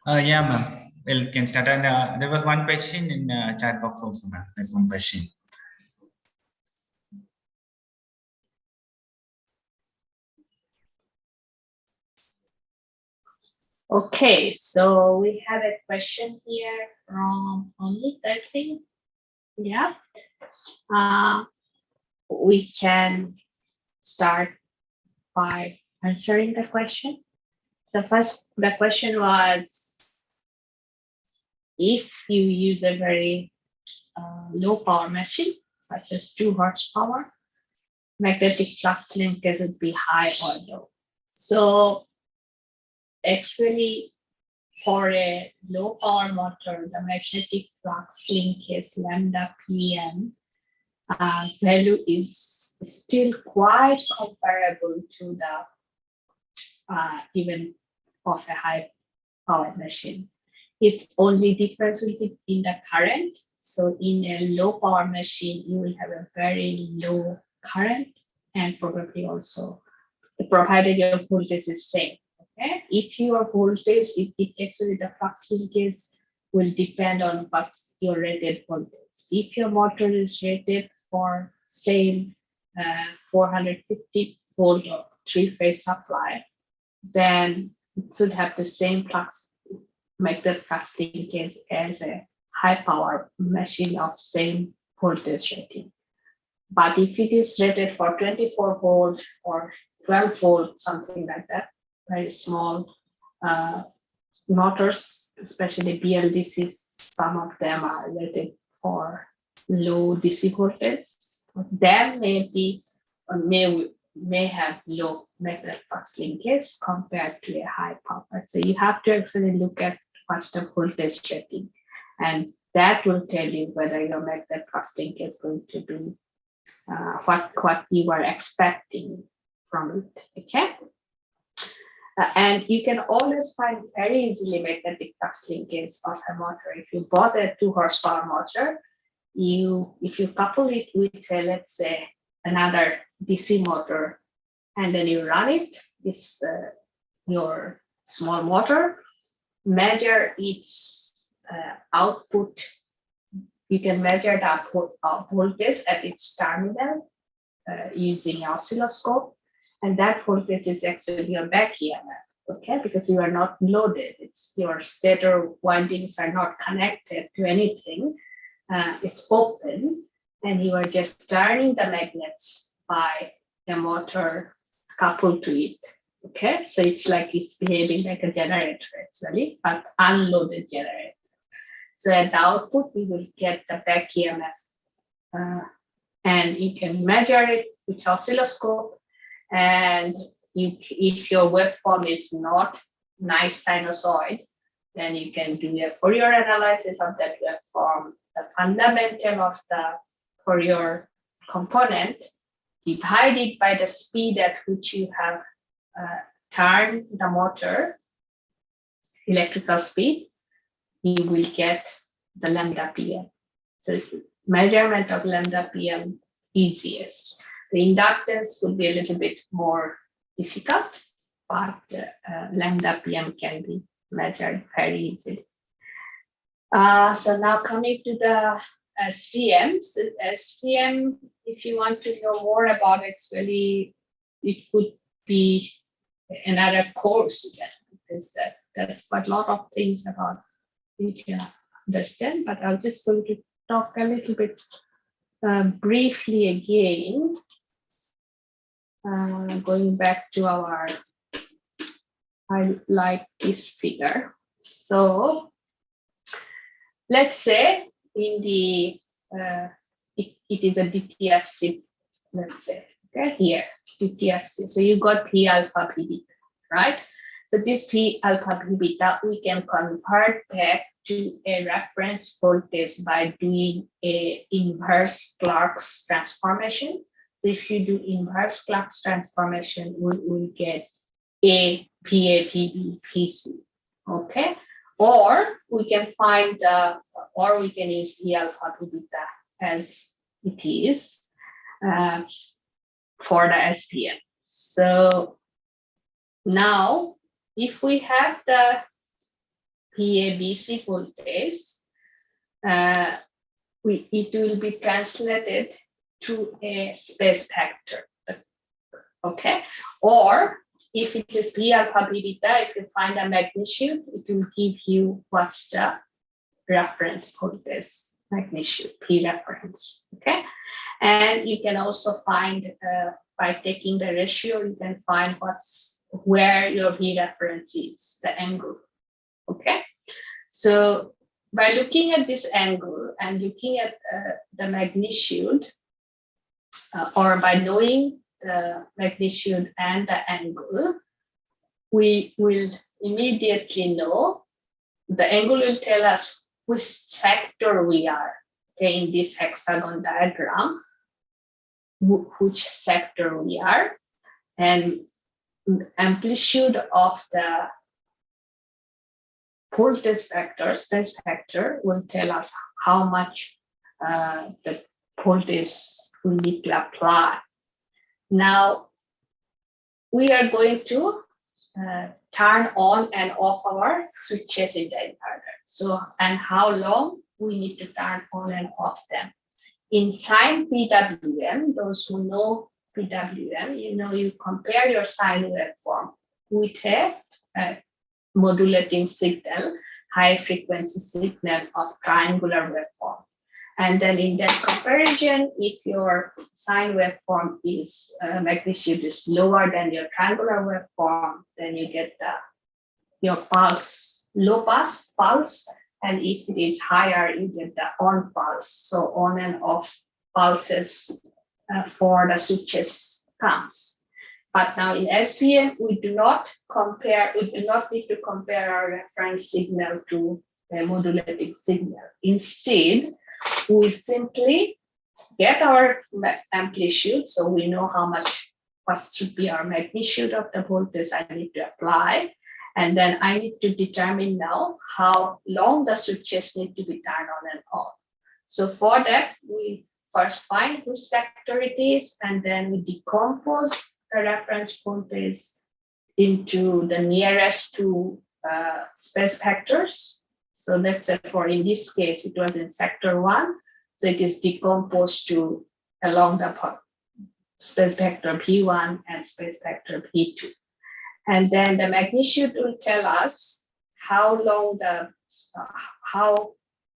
S3: Yeah, ma'am. Well, we can start. And there was one question in chat box also, ma'am. There's one question.
S2: Okay, so we have a question here from Amit, I think. Yeah. We can start by answering the question. So first, the question was, if you use a very low power machine, such as 2 horsepower, magnetic flux linkage would be high or low. So actually, for a low power motor, the magnetic flux linkage lambda PM value is still quite comparable to the even of a high power machine. Its only difference will be in the current. So in a low power machine, you will have a very low current, and probably also provided your voltage is same. Okay, if your voltage, it actually the flux linkage will depend on what's your rated voltage. If your motor is rated for same 450 volt or 3-phase supply, then it should have the same flux, make the flux linkage as a high power machine of same voltage rating. But if it is rated for 24 volt or 12 volt, something like that, very small motors, especially BLDCs, some of them are rated for low DC voltage. Then maybe may have low magnetic flux linkage compared to a high power. So you have to actually look at what's the voltage rating, and that will tell you whether your magnetic flux linkage is going to be what you were expecting from it. Okay. And you can always find very easily magnetic flux linkage of a motor. If you bought a 2 horsepower motor, if you couple it with, let's say, another DC motor, and then you run it, this your small motor, measure its output. You can measure the voltage at its terminal using oscilloscope. And that voltage is actually your back EMF, okay? Because you are not loaded. It's your stator windings are not connected to anything. It's open, and you are just turning the magnets by a motor coupled to it, okay? So it's like it's behaving like a generator actually, but unloaded generator. So at the output, we will get the back EMF, and you can measure it with oscilloscope. And if your waveform is not nice sinusoid, then you can do a Fourier analysis of that waveform, the fundamental of the Fourier component, divided by the speed at which you have turned the motor, electrical speed, you will get the lambda PM. So measurement of lambda PM easiest. The inductance will be a little bit more difficult, but lambda PM can be measured very easily. So now coming to the SVM. So SVM, if you want to know more about it, really, it could be another course, yes, because that's what a lot of things about you can understand. But I'm just going to talk a little bit briefly again. Going back to I like this figure. So let's say in the, it is a DTFC, let's say, okay, here, DTFC. So you got P alpha, P beta, right? So this P alpha, P beta, we can convert back to a reference voltage by doing a inverse Flux transformation. So if you do inverse Flux transformation, we'll get A, PA, PB, PC, okay? Or we can find or we can use P alpha, P beta as it is. for the SPM. So now, if we have the PABC voltage, it will be translated to a space factor. Okay, or if it is P alpha B beta, if you find a magnitude, it will give you what's the reference voltage magnitude, P reference. Okay, and you can also find by taking the ratio, you can find where your P reference is, the angle. Okay, so by looking at this angle and looking at the magnitude, or by knowing the magnitude and the angle, we will immediately know the angle will tell us which sector we are. Okay, in this hexagon diagram, which sector we are, and amplitude of the voltage vector, space vector, will tell us how much the voltage we need to apply. Now, we are going to turn on and off our switches in the inverter. So, and how long we need to turn on and off them. In sine PWM, those who know PWM, you compare your sine waveform with a modulating signal, high frequency signal of triangular waveform. And then in that comparison, if your sine waveform is magnitude is lower than your triangular waveform, then you get your pulse, low pass pulse. And if it is higher, you get the on pulse. So on and off pulses for the switches comes. But now in SPM, we do not need to compare our reference signal to a modulating signal. Instead, we simply get our amplitude, so we know what should be our magnitude of the voltage I need to apply. And then I need to determine now how long the switches need to be turned on and off. So for that, we first find which sector it is, and then we decompose the reference voltage into the nearest two space vectors. So let's say in this case, it was in sector 1. So it is decomposed to along the space vector P1 and space vector P2. And then the magnitude will tell us how long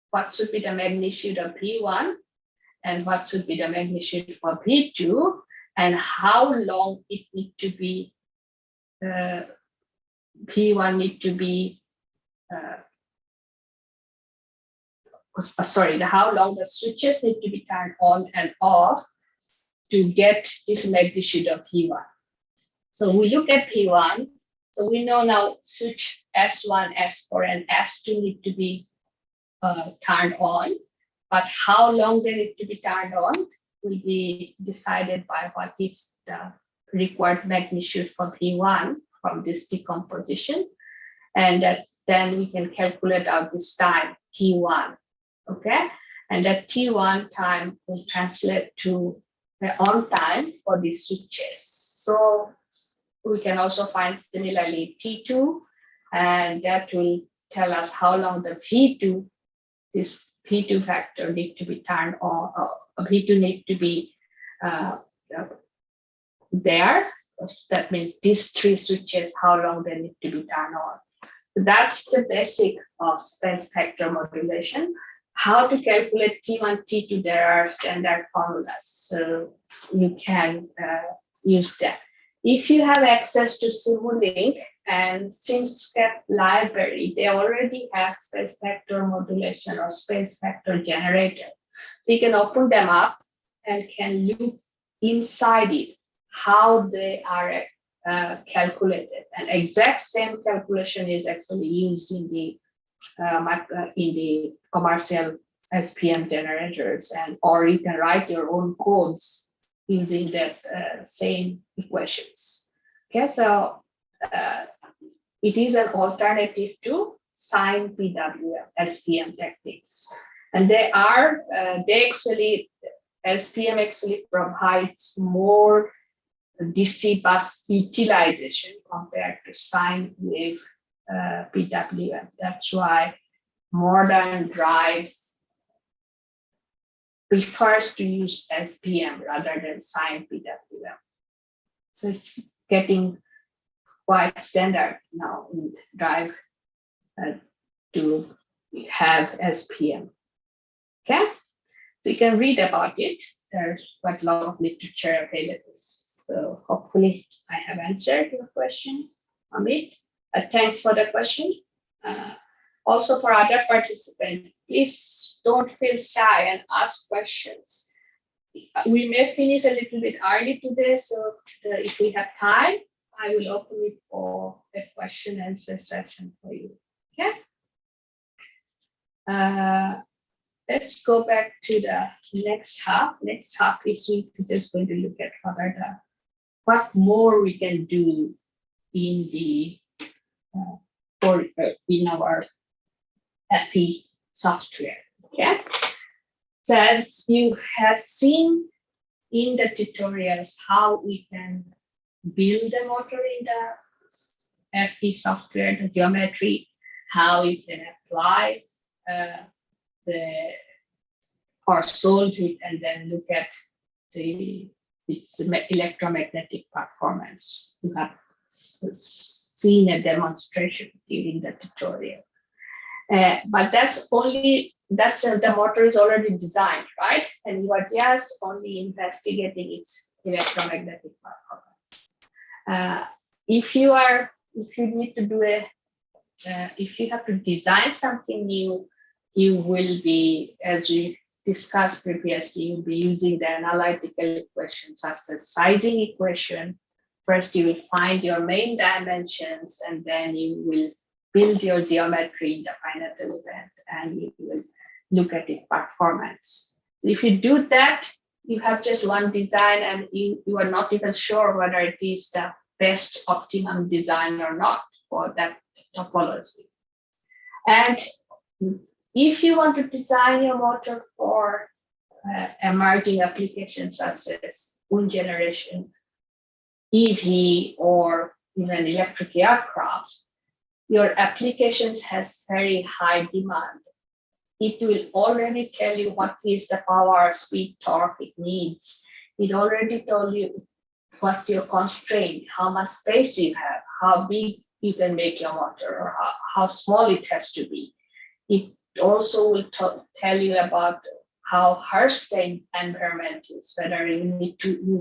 S2: what should be the magnitude of P1 and what should be the magnitude for P2 and how long it need to be, P1 need to be, how long the switches need to be turned on and off to get this magnitude of P1. So we look at P1. So we know now switch S1, S4, and S2 need to be turned on, but how long they need to be turned on will be decided by what is the required magnitude for P1 from this decomposition. And then we can calculate out this time, T1. Okay, and that T1 time will translate to the on time for these switches. So we can also find similarly T2, and that will tell us how long the V2, this P2 factor need to be turned on, P2 need to be there. That means these three switches, how long they need to be turned on. So that's the basic of space vector modulation. How to calculate T1, T2, there are standard formulas, so you can use that. If you have access to Simulink and Simscape library, they already have space vector modulation or space vector generator. So you can open them up and can look inside it, how they are calculated. And exact same calculation is actually used in the commercial SPM generators, or you can write your own codes using that same equations. Okay, so it is an alternative to sine PWM SPM techniques, and SPM actually provides more DC bus utilization compared to sine wave PWM. That's why modern drives prefers to use SPM rather than sine PWM. So it's getting quite standard now in drive to have SPM. Okay, so you can read about it. There's quite a lot of literature available. So hopefully I have answered your question, Amit. Thanks for the question. Also for other participants, please don't feel shy and ask questions. We may finish a little bit early today, so if we have time, I will open it for a question and answer session for you. Okay. Let's go back to the next half. Next half is we're just going to look at what more we can do in the in our FE software. Okay. So as you have seen in the tutorials, how we can build a motor in the FE software, the geometry, how you can apply or solve it, and then look at its electromagnetic performance. You have seen a demonstration during the tutorial. But that's the motor is already designed, right? And you are just only investigating its electromagnetic performance. If you need to do if you have to design something new, you will be, as we discussed previously, you'll be using the analytical equation such as sizing equation. First, you will find your main dimensions, and then you will build your geometry in the finite element, and you will look at its performance. If you do that, you have just one design, and you are not even sure whether it is the best optimum design or not for that topology. And if you want to design your motor for emerging applications such as wind generation, EV, or even electric aircraft, your applications has very high demand. It will already tell you what is the power, speed, torque it needs. It already told you what's your constraint, how much space you have, how big you can make your motor, or how small it has to be. It also will tell you about how harsh the environment is, whether you need to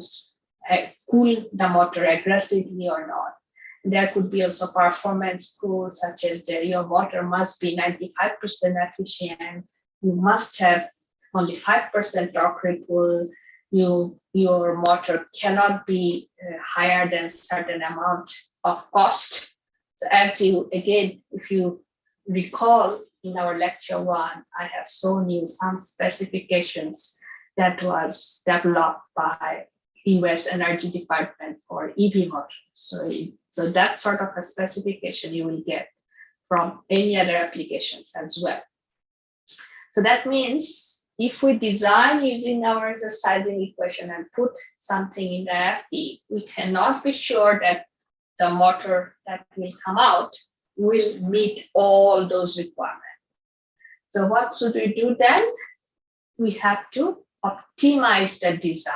S2: cool the motor aggressively or not. There could be also performance goals, such as your motor must be 95% efficient. You must have only 5% torque ripple. Your motor cannot be higher than certain amount of cost. So as if you recall in our lecture 1, I have shown you some specifications that was developed by US Energy Department for EV motors. So that sort of a specification you will get from any other applications as well. So that means if we design using our sizing equation and put something in the FE, we cannot be sure that the motor that will come out will meet all those requirements. So what should we do then? We have to optimize the design,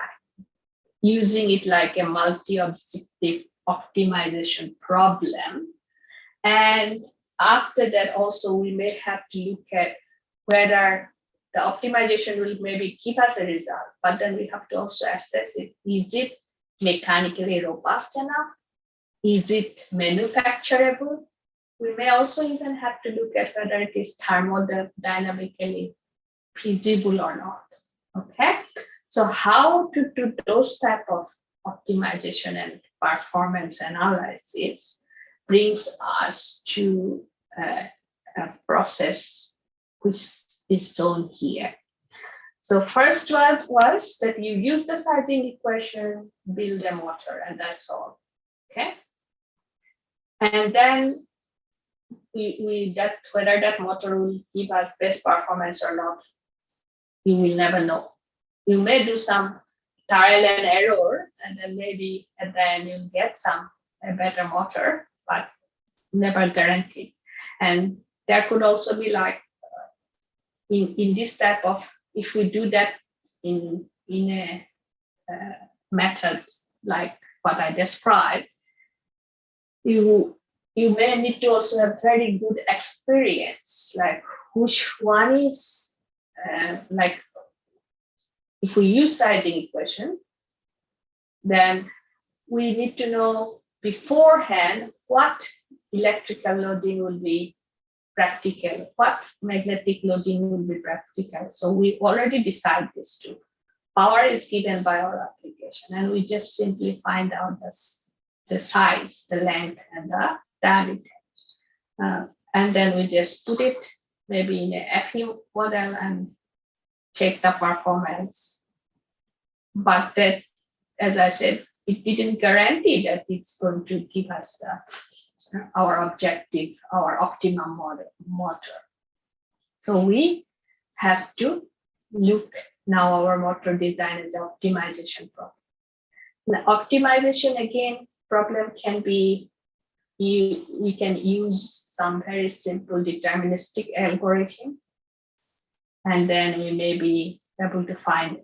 S2: using it like a multi-objective optimization problem. And after that, also, we may have to look at whether the optimization will maybe give us a result, but then we have to also assess it. Is it mechanically robust enough? Is it manufacturable? We may also even have to look at whether it is thermodynamically feasible or not. Okay, so how to do those type of optimization and performance analysis brings us to a process which is shown here. So first one was that you use the sizing equation, build a motor, and that's all. Okay, and then whether that motor will give us best performance or not, you will never know. You may do some trial and error, and then maybe at the end you'll get a better motor, but never guaranteed. And there could also be like in this type of, if we do that in a method like what I described, you may need to also have very good experience, like which one is like, if we use sizing equation, then we need to know beforehand what electrical loading will be practical, what magnetic loading will be practical. So we already decide this too. Power is given by our application, and we just simply find out the size, the length, and the diameter. And then we just put it maybe in a FE model and check the performance. But that, as I said, it didn't guarantee that it's going to give us our objective, our optimum motor. So we have to look now our motor design as an optimization problem. The optimization again problem can be, we can use some very simple deterministic algorithm, and then we may be able to find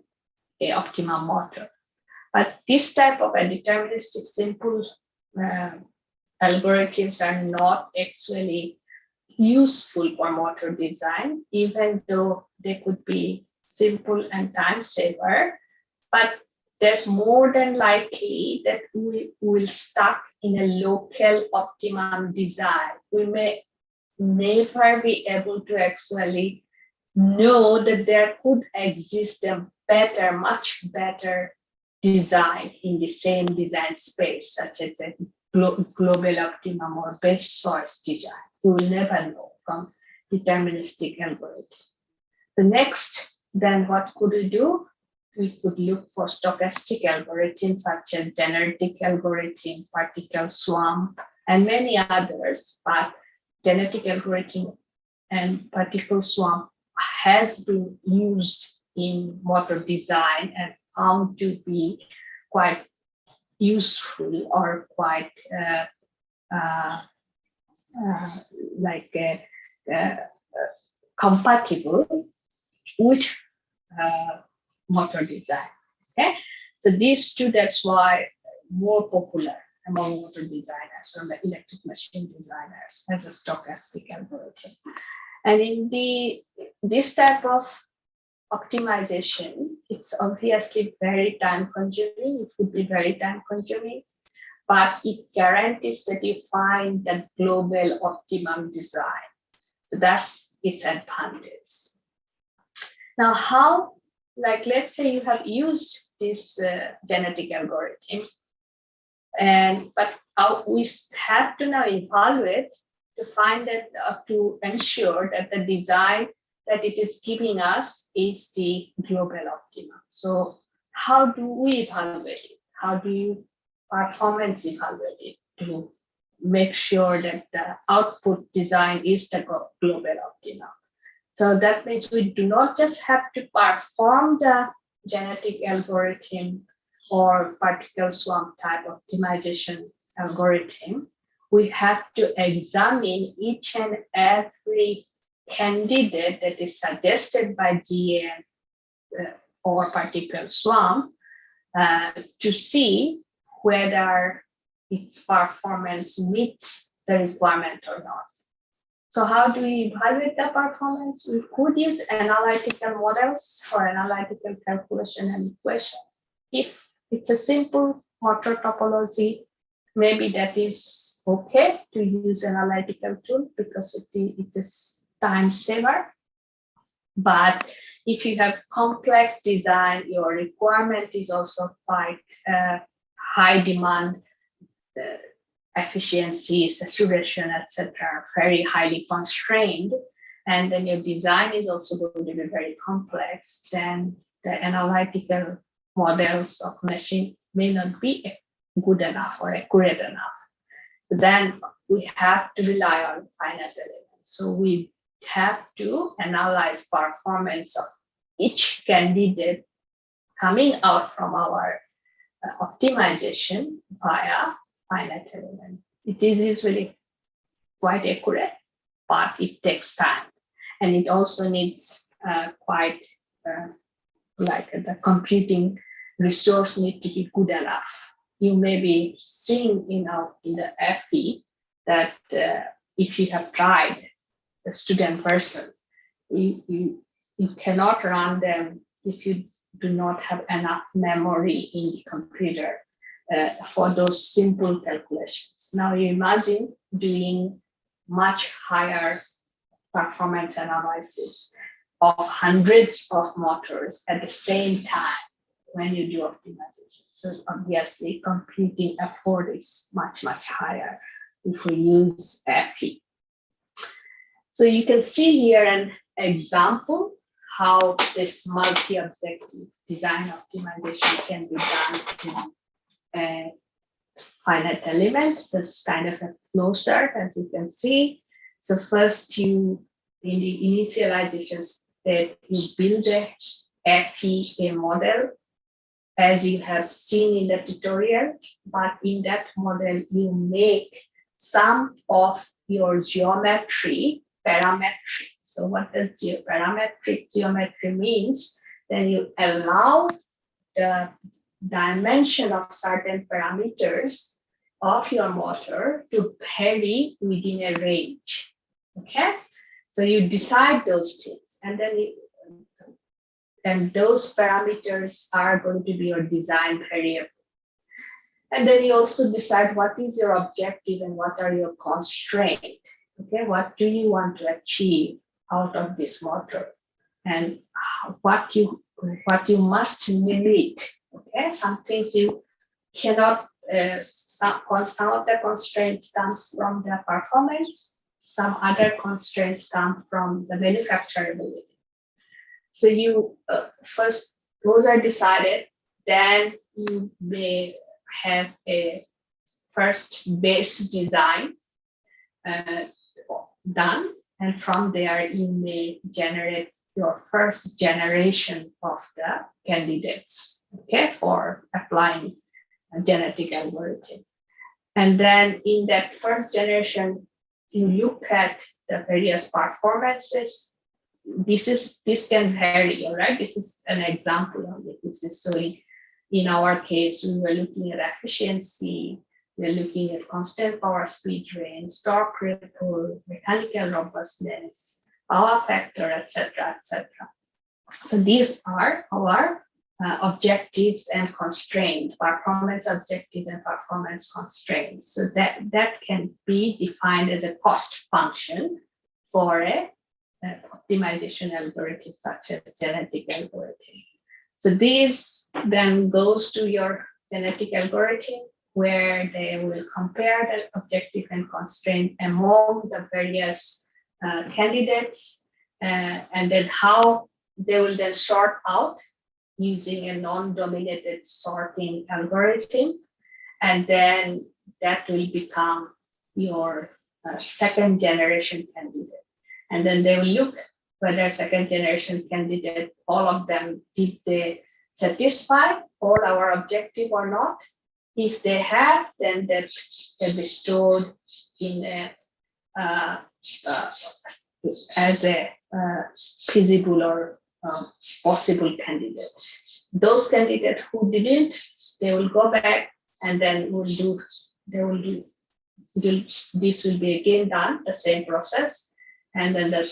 S2: an optimum motor. But this type of a deterministic simple algorithms are not actually useful for motor design, even though they could be simple and time saver. But there's more than likely that we will stuck in a local optimum design. We may never be able to actually know that there could exist a better, much better design in the same design space, such as a global optimum or best source design. We will never know from deterministic algorithm. The next, then what could we do? We could look for stochastic algorithms such as genetic algorithm, particle swarm, and many others. But genetic algorithm and particle swarm has been used in motor design and found to be quite useful or quite compatible with motor design. Okay, so these two, that's why more popular among motor designers or the electric machine designers as a stochastic algorithm. And in this type of optimization, it's obviously very time consuming. It could be very time consuming, but it guarantees that you find the global optimum design. So that's its advantage. Now, how, like, let's say you have used this genetic algorithm, but we have to now evaluate to find that, to ensure that the design that it is giving us is the global optimum. So how do we evaluate it? How do you performance evaluate it to make sure that the output design is the global optimum? So that means we do not just have to perform the genetic algorithm or particle swarm type optimization algorithm. We have to examine each and every candidate that is suggested by GIAN or particle swarm to see whether its performance meets the requirement or not. So how do we evaluate the performance? We could use analytical models for analytical calculation and equations. If it's a simple motor topology, maybe that is okay to use analytical tool because it is time saver. But if you have complex design, your requirement is also quite high demand, efficiency, saturation, etc., very highly constrained, and then your design is also going to be very complex, then the analytical models of machine may not be good enough or accurate enough. Then we have to rely on finite elements. So we have to analyze performance of each candidate coming out from our optimization via finite element. It is usually quite accurate, but it takes time, and it also needs quite like the computing resource need to be good enough. You may be seeing in the FE that if you have tried the student version, you cannot run them if you do not have enough memory in the computer for those simple calculations. Now you imagine doing much higher performance analysis of hundreds of motors at the same time when you do optimization. So obviously computing effort is much, much higher if we use FE. So you can see here an example how this multi-objective design optimization can be done in finite elements. That's kind of a flow chart, as you can see. So first you, in the initialization step, you build a FEA model, as you have seen in the tutorial, but in that model, you make some of your geometry parametric. So what does parametric geometry means? Then you allow the dimension of certain parameters of your motor to vary within a range. Okay, so you decide those things, and then those parameters are going to be your design variable. And then you also decide what is your objective and what are your constraints. Okay, what do you want to achieve out of this motor, and what you must limit. Okay, some things you cannot. Some of the constraints comes from the performance. Some other constraints come from the manufacturability. So you first those are decided. Then you may have a first base design done, and from there you may generate your first generation of the candidates, okay, for applying a genetic algorithm. And then in that first generation, you look at the various performances. This can vary, all right? This is an example of it. This is so in our case, we were looking at efficiency, we're looking at constant power speed range, torque ripple, mechanical robustness, power factor, etc., etc. So these are our objectives and constraints, performance objective and performance constraints. So that can be defined as a cost function for an optimization algorithm such as genetic algorithm. So this then goes to your genetic algorithm, where they will compare the objective and constraint among the various candidates, and then how they will then sort out using a non-dominated sorting algorithm, and then that will become your second generation candidate. And then they will look whether second generation candidate, all of them, did they satisfy all our objective or not? If they have, then that can be stored in as a feasible or possible candidate. Those candidates who didn't, they will go back and then this will be again done, the same process, and then the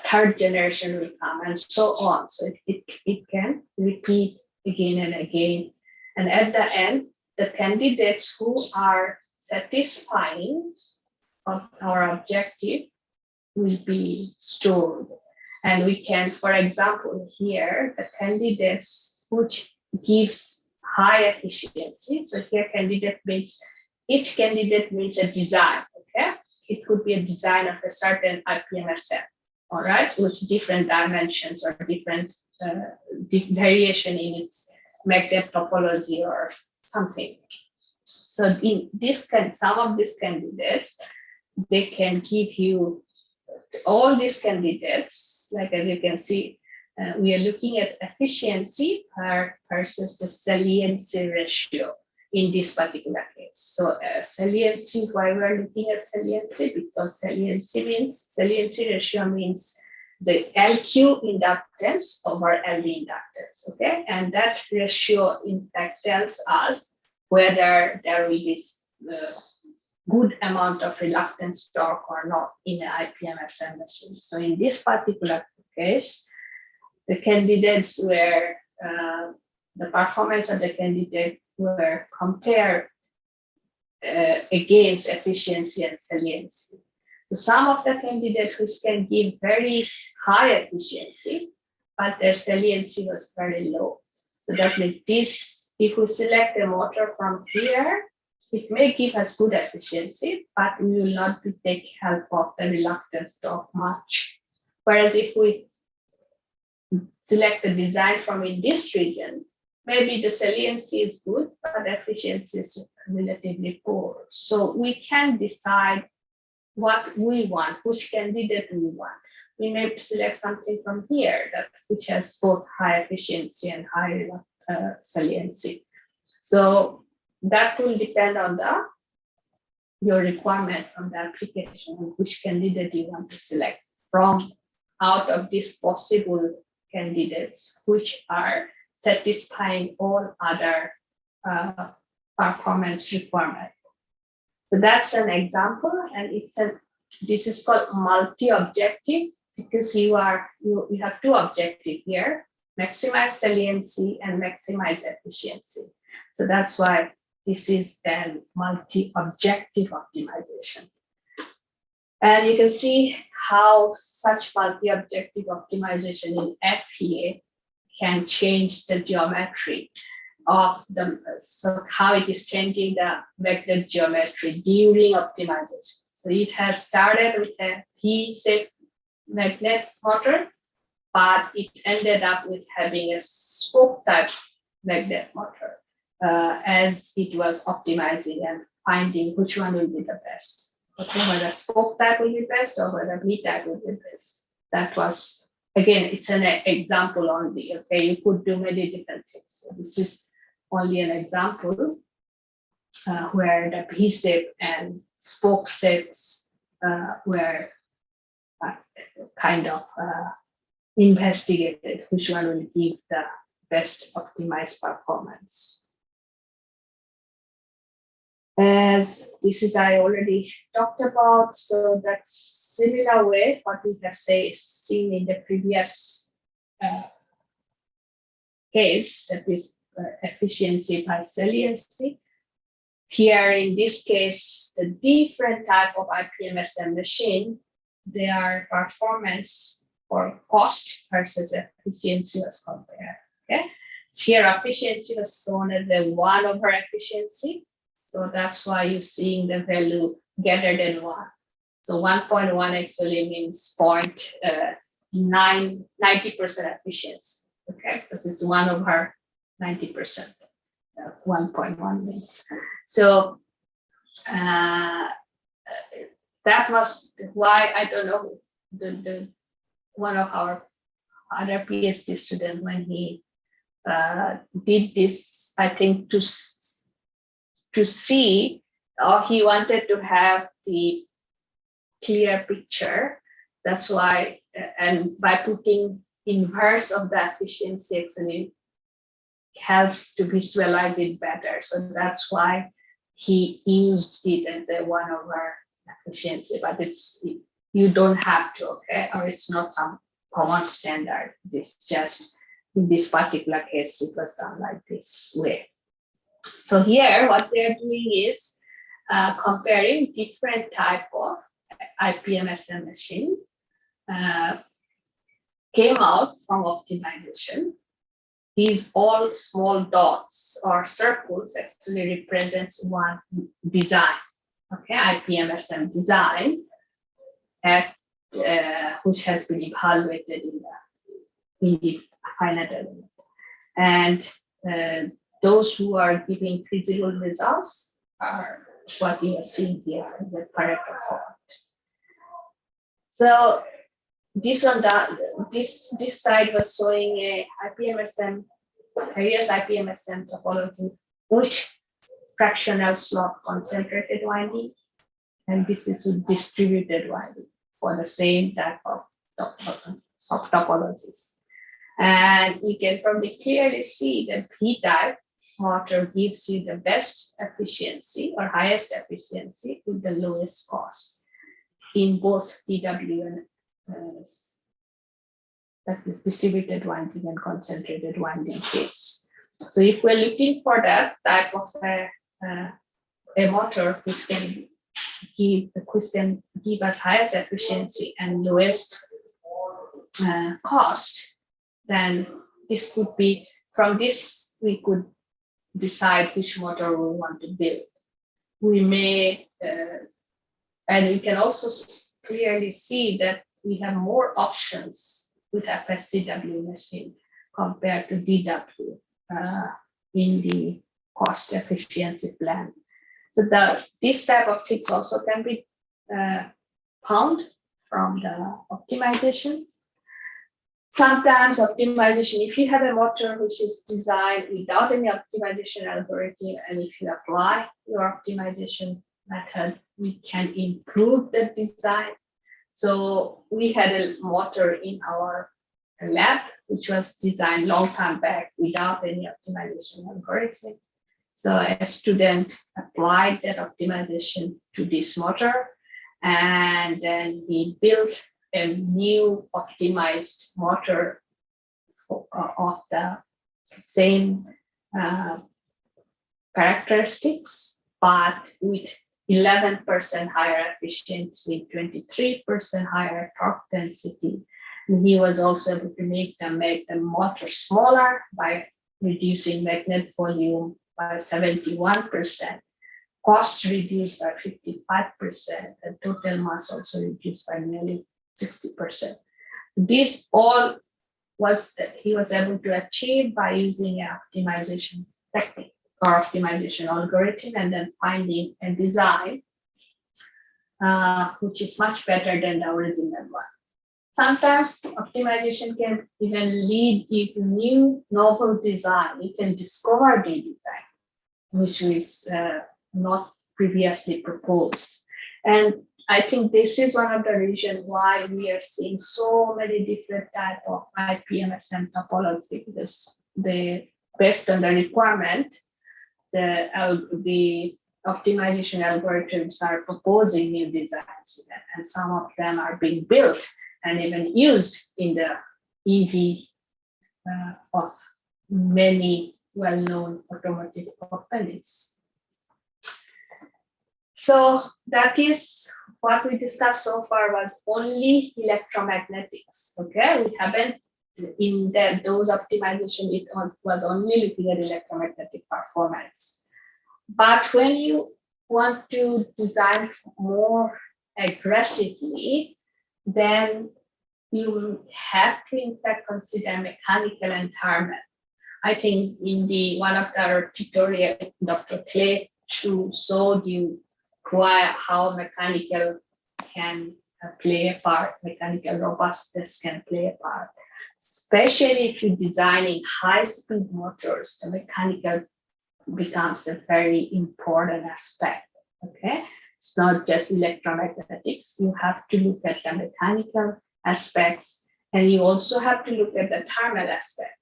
S2: third generation will come, and so on. So it can repeat again and again. And at the end, the candidates who are satisfying of our objective will be stored. And we can, for example, here, the candidates which gives high efficiency. So here candidate means, each candidate means a design, okay? It could be a design of a certain IPMSF, all right, with different dimensions or different variation in its magnet topology or something. So in this some of these candidates, they can give you all these candidates, like as you can see, we are looking at efficiency versus the saliency ratio in this particular case. So saliency, why we are looking at saliency? Because saliency ratio means the LQ inductance over LV inductance, okay? And that ratio in fact tells us whether there will be good amount of reluctance torque or not in an IPMSM machine. So in this particular case, the candidates were, the performance of the candidate were compared against efficiency and saliency. So some of the candidates which can give very high efficiency, but their saliency was very low. So that means this, if we select a motor from here, it may give us good efficiency, but we will not take help of the reluctance torque much. Whereas if we select the design from in this region, maybe the saliency is good, but efficiency is relatively poor. So we can decide what we want, which candidate we want. We may select something from here that which has both high efficiency and high saliency. So that will depend on your requirement from the application, which candidate you want to select from out of these possible candidates, which are satisfying all other performance requirements. So that's an example, and this is called multi-objective because you have two objectives here: maximize saliency and maximize efficiency. So that's why this is a multi-objective optimization. And you can see how such multi-objective optimization in FEA can change the geometry of the, so how it is changing the magnet geometry during optimization. So it has started with a P-shaped magnet motor, but it ended up with having a spoke type magnet motor as it was optimizing and finding which one will be the best. Okay, whether spoke type will be best or whether V type will be best. That was, again, it's an example only. Okay, you could do many different things. So this is only an example where the V-shape and spoke shapes were kind of investigated, which one will give the best optimized performance. As this is I already talked about, so that's similar way what we have seen in the previous case, that is efficiency by saliency. Here in this case, the different type of IPMSM machine, their performance or cost versus efficiency was compared. Okay, here efficiency was shown as a 1 over efficiency. So that's why you're seeing the value greater than 1. So 1.1 actually means 90% efficiency. Okay, because it's 1 over 90%. 1.1 means. So that was why, I don't know, the one of our other PhD student, when he did this, I think to see, or he wanted to have the clear picture. That's why, and by putting inverse of the efficiency actually helps to visualize it better. So that's why he used it as a 1 over efficiency, but you don't have to, okay? Or it's not some common standard. This just, in this particular case, it was done like this way. So here, what they're doing is comparing different type of IPMSM machine came out from optimization. These all small dots or circles actually represents one design, okay, IPMSM design, which has been evaluated in the finite element. And those who are giving feasible results are what you are seeing here in the Pareto format. So this one, this side was showing a IPMSM, various IPMSM topology with fractional slot concentrated winding, and this is with distributed winding for the same type of soft topologies. And you can probably clearly see that P-type motor gives you the best efficiency or highest efficiency with the lowest cost in both DW and that is distributed winding and concentrated winding case. So if we're looking for that type of a motor which can give us highest efficiency and lowest cost, then this could be, from this we could decide which motor we want to build. We may, and you can also clearly see that we have more options with FSCW machine compared to DW in the cost efficiency plan. So this type of things also can be found from the optimization. Sometimes optimization, if you have a motor which is designed without any optimization algorithm, and if you apply your optimization method, we can improve the design. So we had a motor in our lab, which was designed long time back without any optimization algorithm. So a student applied that optimization to this motor, and then we built a new optimized motor of the same characteristics, but with 11% higher efficiency, 23% higher torque density. And he was also able to make the motor smaller by reducing magnet volume by 71%, cost reduced by 55%, and total mass also reduced by nearly 60%. This all was that he was able to achieve by using an optimization technique or optimization algorithm, and then finding a design which is much better than the original one. Sometimes optimization can even lead you to new novel design. You can discover the design, which is not previously proposed. And I think this is one of the reasons why we are seeing so many different types of IPMSM topology, because based on the requirement, the optimization algorithms are proposing new designs, and some of them are being built and even used in the EV of many well-known automotive companies. So that is what we discussed so far, was only electromagnetics. Okay, we haven't in those optimization, it was only looking at electromagnetic performance. But when you want to design more aggressively, then you have to in fact consider mechanical and thermal. I think in one of our tutorial, Dr. Clay Chu showed you how mechanical can play a part, mechanical robustness can play a part. Especially if you're designing high-speed motors, the mechanical becomes a very important aspect. Okay, it's not just electromagnetics. You have to look at the mechanical aspects, and you also have to look at the thermal aspect.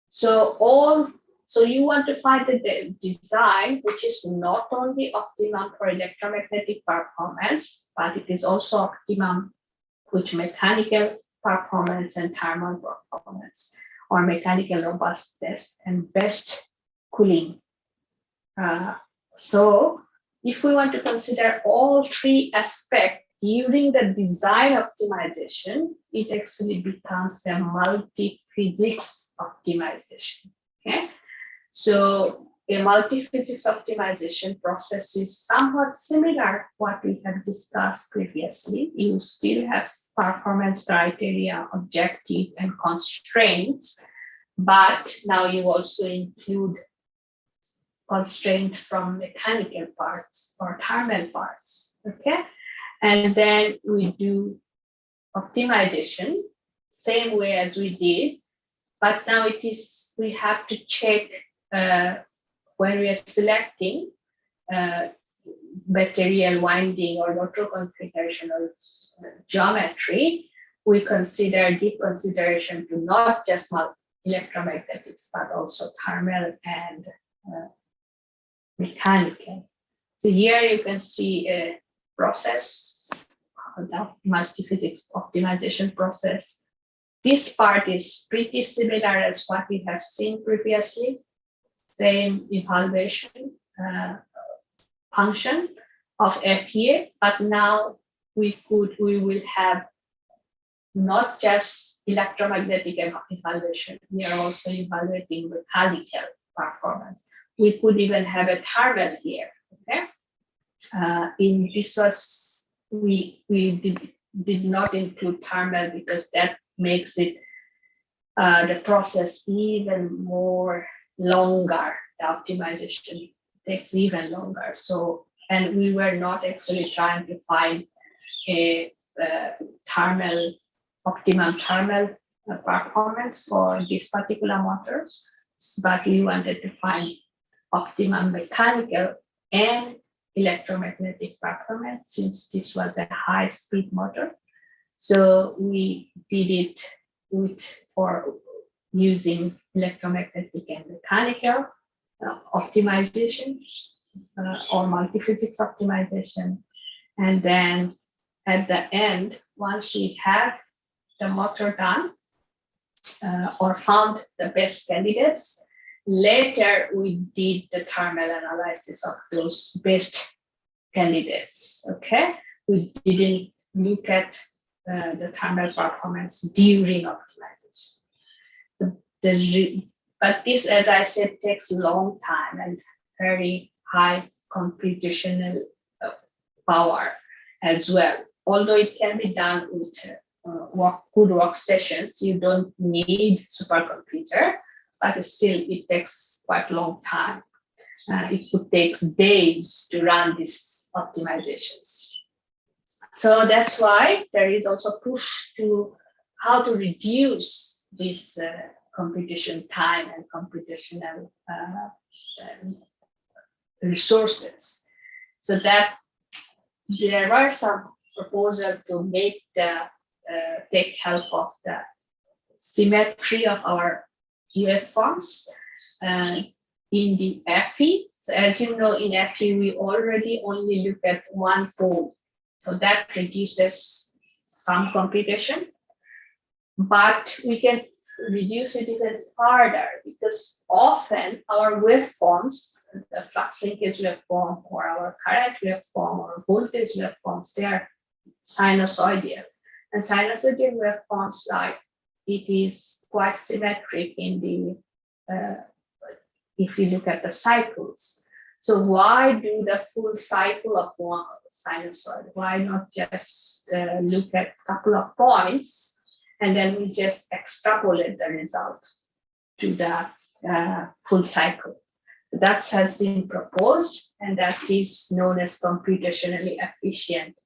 S2: So you want to find the design which is not only optimum for electromagnetic performance, but it is also optimum with mechanical performance and thermal performance, or mechanical robustness and best cooling. So if we want to consider all three aspects during the design optimization, it actually becomes a multi-physics optimization. Okay, so a multi-physics optimization process is somewhat similar to what we have discussed previously. You still have performance criteria, objective, and constraints, but now you also include constraints from mechanical parts or thermal parts. Okay, and then we do optimization, same way as we did, but now we have to check when we are selecting material winding or motor configuration or geometry, we consider deep consideration to not just electromagnetics, but also thermal and mechanical. So here you can see a process, the multiphysics optimization process. This part is pretty similar as what we have seen previously, same evaluation function of FEA, but now we will have not just electromagnetic evaluation, we are also evaluating mechanical performance. We could even have a thermal here, okay? In this was, we did not include thermal because that makes it the process even more longer. The optimization takes even longer. So, and we were not actually trying to find a optimum thermal performance for this particular motors, but we wanted to find optimum mechanical and electromagnetic performance since this was a high speed motor. So we did it for using electromagnetic and mechanical optimization or multiphysics optimization. And then at the end, once we have the motor done or found the best candidates, later we did the thermal analysis of those best candidates, okay? We didn't look at the thermal performance during optimization. But this, as I said, takes a long time and very high computational power as well. Although it can be done with good workstations, you don't need supercomputer, but still it takes quite a long time. It could take days to run these optimizations. So that's why there is also push to how to reduce this computation time and computational resources. So that there are some proposals to make take help of the symmetry of our waveforms in the FE. So as you know, in FE, we already only look at one pole. So that reduces some computation, but we can reduce it even further because often our waveforms, the flux linkage waveform or our current waveform or voltage waveforms, they are sinusoidal. And sinusoidal waveforms, like it is quite symmetric in the, if you look at the cycles. So why do the full cycle of one sinusoid? Why not just look at a couple of points and then we just extrapolate the result to the full cycle? That has been proposed, and that is known as computationally efficient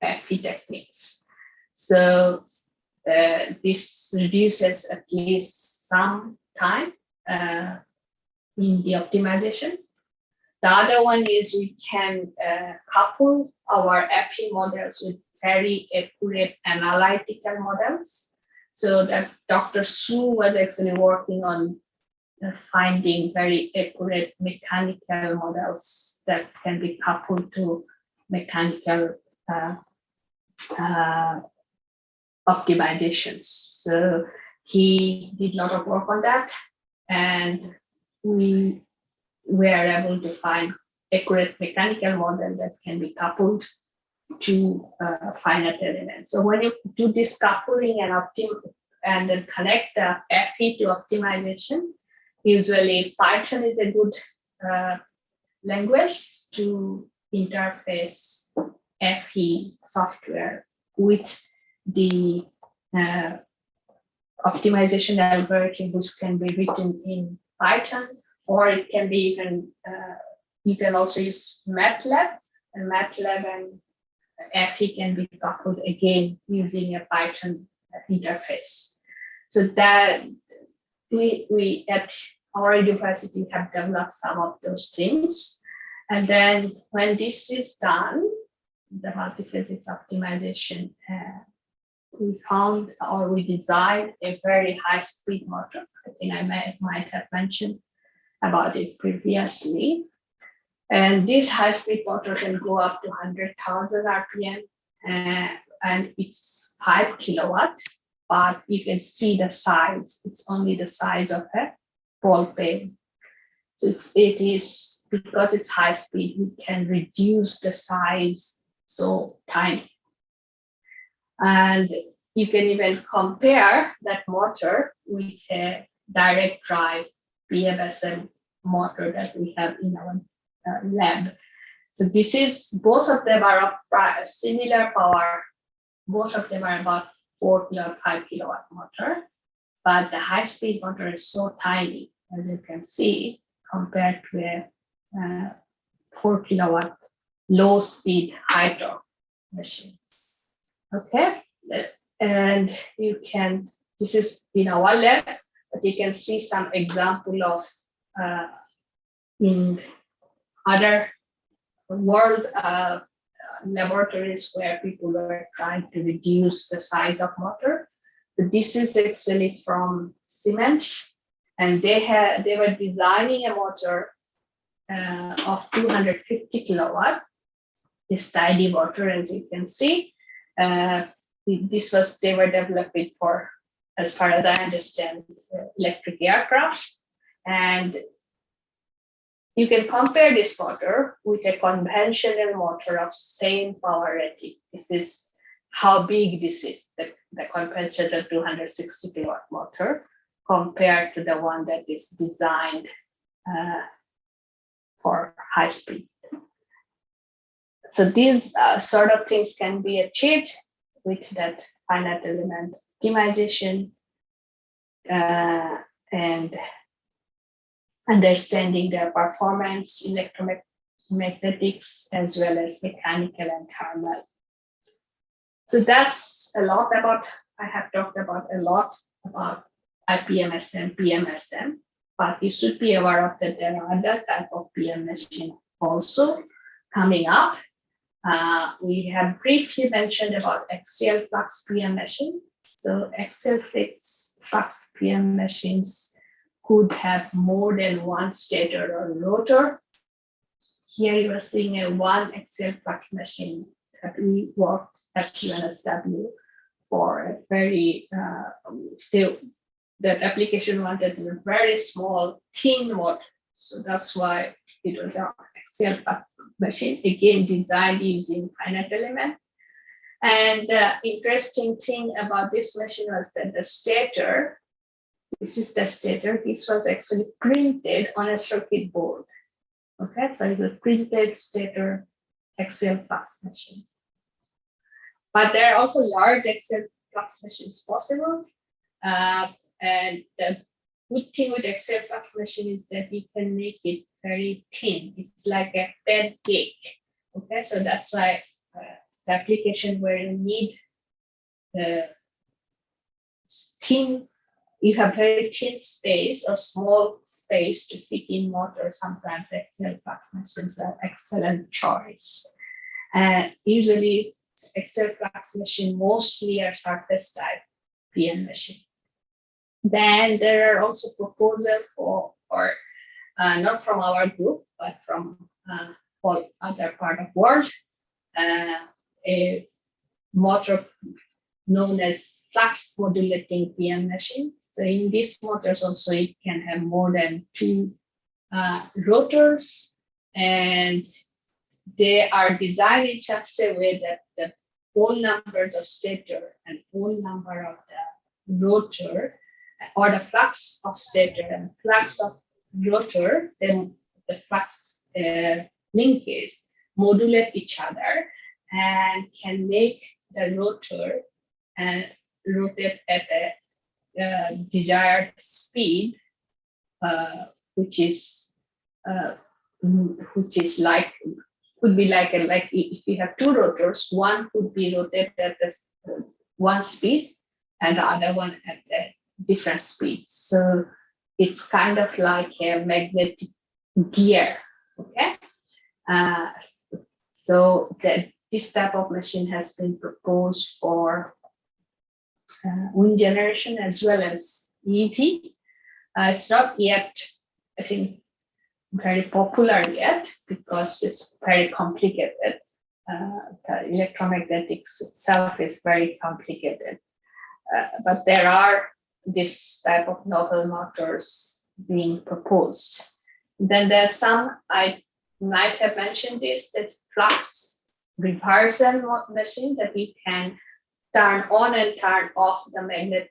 S2: FE techniques. So this reduces at least some time in the optimization. The other one is we can couple our FE models with very accurate analytical models. So that Dr. Su was actually working on finding very accurate mechanical models that can be coupled to mechanical optimizations. So he did a lot of work on that, and we were able to find accurate mechanical model that can be coupled to finite elements. So when you do this coupling and then connect the FE to optimization, usually Python is a good language to interface FE software with the optimization algorithm, which can be written in Python, or it can be even, you can also use MATLAB, and MATLAB and FE can be coupled again using a Python interface. So that we at our university have developed some of those things. And then when this is done, the multiphysics optimization, we found or we designed a very high-speed motor. I think I might have mentioned about it previously. And this high-speed motor can go up to 100,000 RPM, and it's 5 kilowatt, but you can see the size. It's only the size of a ball pen. So it is because it's high speed, we can reduce the size so tiny. And you can even compare that motor with a direct drive PMSM motor that we have in our lab. So this is, both of them are of similar power. Both of them are about 4 or 5 kilowatt motor, but the high speed motor is so tiny, as you can see, compared to a 4 kilowatt low speed hydro machine. Okay, and you can, this is in our lab, but you can see some example of in other world laboratories where people were trying to reduce the size of motor. So this is actually from Siemens, and they were designing a motor of 250 kilowatt, this tiny motor, as you can see. They were developing for, as far as I understand, electric aircraft. And you can compare this motor with a conventional motor of same power rating. This is how big this is, the conventional 260 kilowatt motor, compared to the one that is designed for high speed. So these sort of things can be achieved with that finite element optimization and understanding their performance, electromagnetics, as well as mechanical and thermal. So that's a lot about, I have talked about a lot about IPMSM, PMSM, but you should be aware of that there are other type of PM machine also coming up. We have briefly mentioned about axial flux PM machine. So axial flux PM machines could have more than one stator or rotor. Here you are seeing a one axial flux machine that we worked at UNSW for a very, that application wanted a very small, thin motor. So that's why it was an axial flux machine, again designed using finite element. And the interesting thing about this machine was that the stator, this is the stator, this was actually printed on a circuit board. Okay, so it's a printed stator axial flux machine. But there are also large axial flux machines possible. And the good thing with axial flux machine is that you can make it very thin. It's like a pancake. Okay, so that's why the application where you need the thin, you have very thin space or small space to fit in motor. Sometimes axial flux machines are excellent choice. And usually axial flux machine mostly are surface type PM machine. Then there are also proposals for, not from our group, but from all other part of world, a motor known as flux modulating PM machine. So in these motors also it can have more than 2 rotors, and they are designed in such a way that the pole numbers of stator and pole number of the rotor, or the flux of stator and flux of rotor, then the flux linkage modulate each other and can make the rotor rotate at a desired speed, which is could be like if you have two rotors, one could be rotated at one speed and the other one at a different speed. So it's kind of like a magnetic gear. Okay. So this type of machine has been proposed for wind generation as well as EV. It's not yet, I think, very popular yet because it's very complicated. The electromagnetics itself is very complicated. But there are this type of novel motors being proposed. Then there's some, I might have mentioned this, that flux reversal machine that we can turn on and turn off the magnet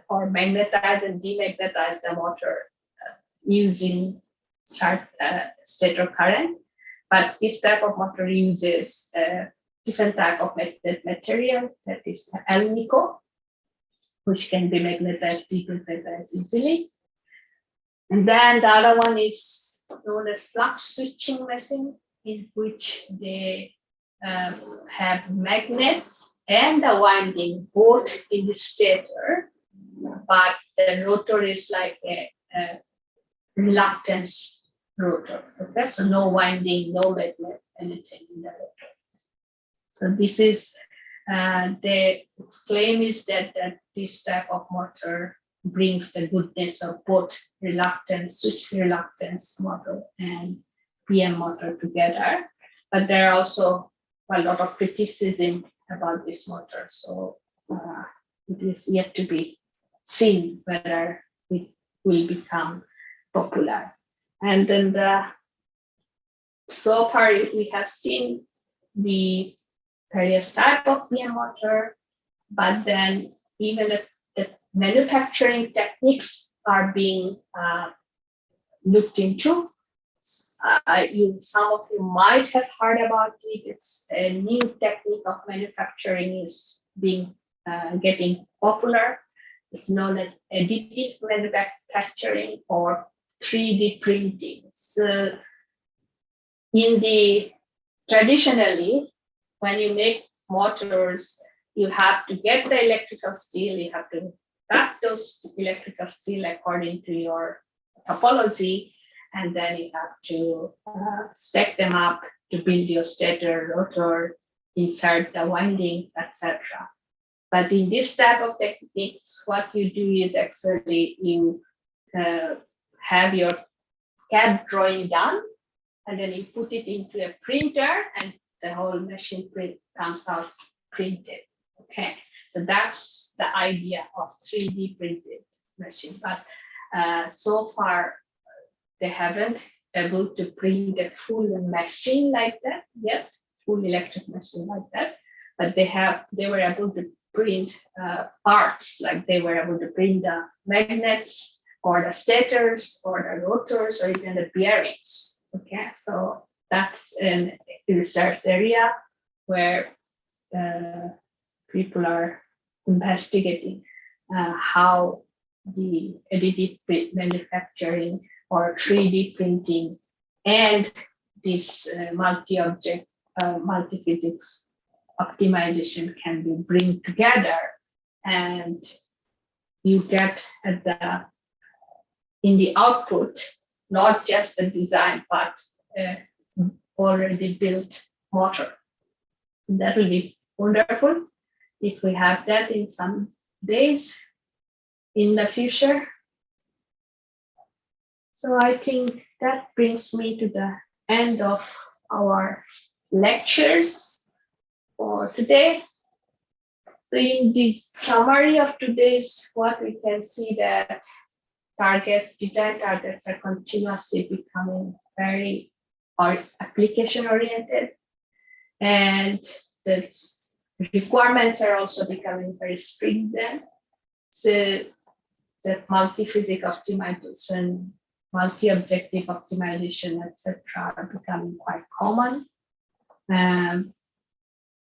S2: or magnetize and demagnetize the motor using stator current. But this type of motor uses a different type of magnet material, that is the alnico, which can be magnetized, demagnetized easily. And then the other one is known as flux switching machine, in which they have magnets and the winding both in the stator, but the rotor is like a reluctance rotor. Okay, so no winding, no magnet, anything in the rotor. So this is the claim is that this type of motor brings the goodness of both reluctance, switch reluctance motor and PM motor together. But there are also a lot of criticism about this motor. So it is yet to be seen whether it will become popular. And then so far we have seen the various type of PM motor, but then even the manufacturing techniques are being looked into. Some of you might have heard about it. It's a new technique of manufacturing is being getting popular. It's known as additive manufacturing or 3D printing. So traditionally, when you make motors, you have to get the electrical steel, you have to cut those electrical steel according to your topology, and then you have to stack them up to build your stator, rotor, insert the winding, etc. But in this type of techniques, what you do is actually you have your CAD drawing done, and then you put it into a printer, and the whole machine print comes out printed. Okay, so that's the idea of 3D printed machine. But so far, they haven't able to print a full machine like that yet, full electric machine like that. But they were able to print parts, like they were able to print the magnets or the stators or the rotors or even the bearings. Okay, so that's a research area where people are investigating how the additive manufacturing or 3D printing and this multi-object multiphysics optimization can be bring together, and you get in the output not just the design but already built motor. That will be wonderful if we have that in some days in the future. So I think that brings me to the end of our lectures for today. So in this summary of today's, what we can see that design targets are continuously becoming very application oriented, and the requirements are also becoming very stringent. So that multi-physics optimization, multi-objective optimization, etc., are becoming quite common.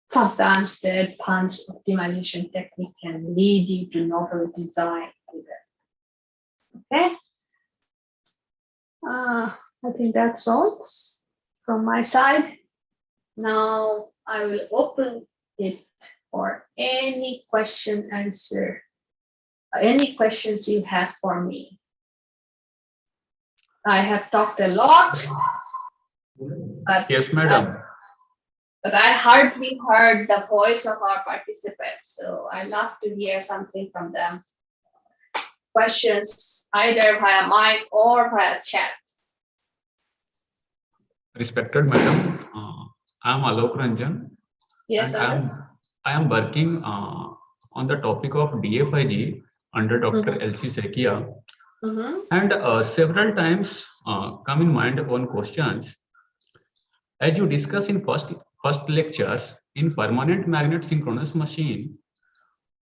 S2: Sometimes the advanced optimization technique can lead you to novel design. Okay, I think that's all. from my side. Now I will open it for any question answer, any questions you have for me. I have talked a lot, but
S4: Yes, madam.
S2: but I hardly heard the voice of our participants, so I love to hear something from them. Questions either via mic or via chat.
S4: Respected madam, I am Alok Ranjan,
S2: Yes,
S4: and I am working on the topic of DFIG under Dr. L.C. Sekia, and several times come in mind one questions. As you discussed in first lectures, in permanent magnet synchronous machine,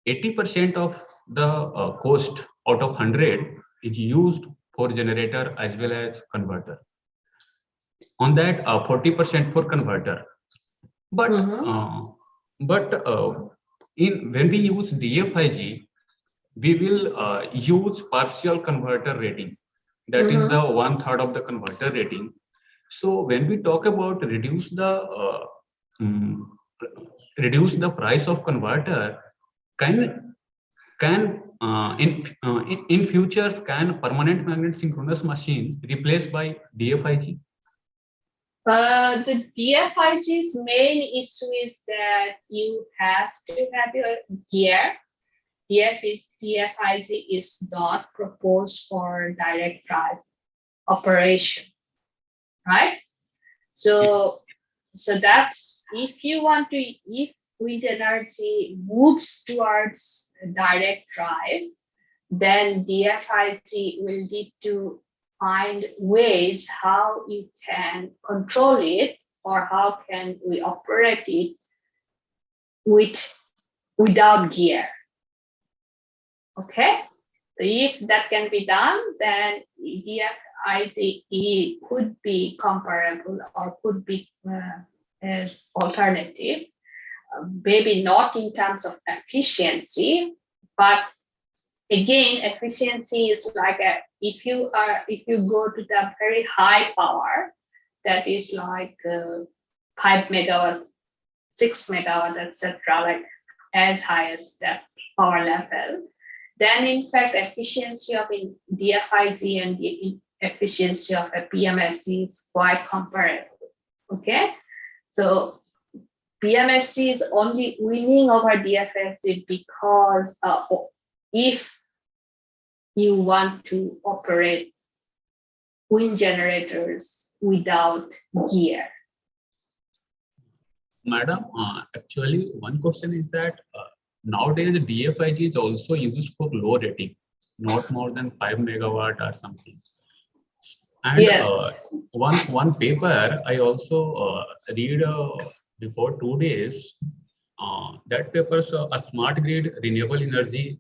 S4: 80% of the cost out of 100 is used for generator as well as converter. On that, 40% for converter. But when we use DFIG, we will use partial converter rating. That is the 1/3 of the converter rating. So when we talk about reduce the price of converter, in futures can permanent magnet synchronous machine replaced by DFIG?
S2: The DFIG's main issue is that you have to have your gear. DFIG is not proposed for direct drive operation, right? So that's if you want to, if wind energy moves towards direct drive, then DFIG will need to find ways how you can control it, or how can we operate it without gear. Okay, so if that can be done, then DFIG could be comparable or could be as alternative. Maybe not in terms of efficiency, but again, efficiency is like if you go to the very high power, that is like 5 megawatt, 6 megawatt, etc., like as high as that power level, then in fact efficiency of DFIG and the efficiency of a PMSC is quite comparable. Okay, so PMSC is only winning over DFIG because if you want to operate wind generators without gear.
S4: Madam, actually one question is that nowadays the DFIG is also used for low rating, not more than 5 megawatt or something. And
S2: Yes.
S4: one paper I also read before 2 days. That paper's a smart grid renewable energy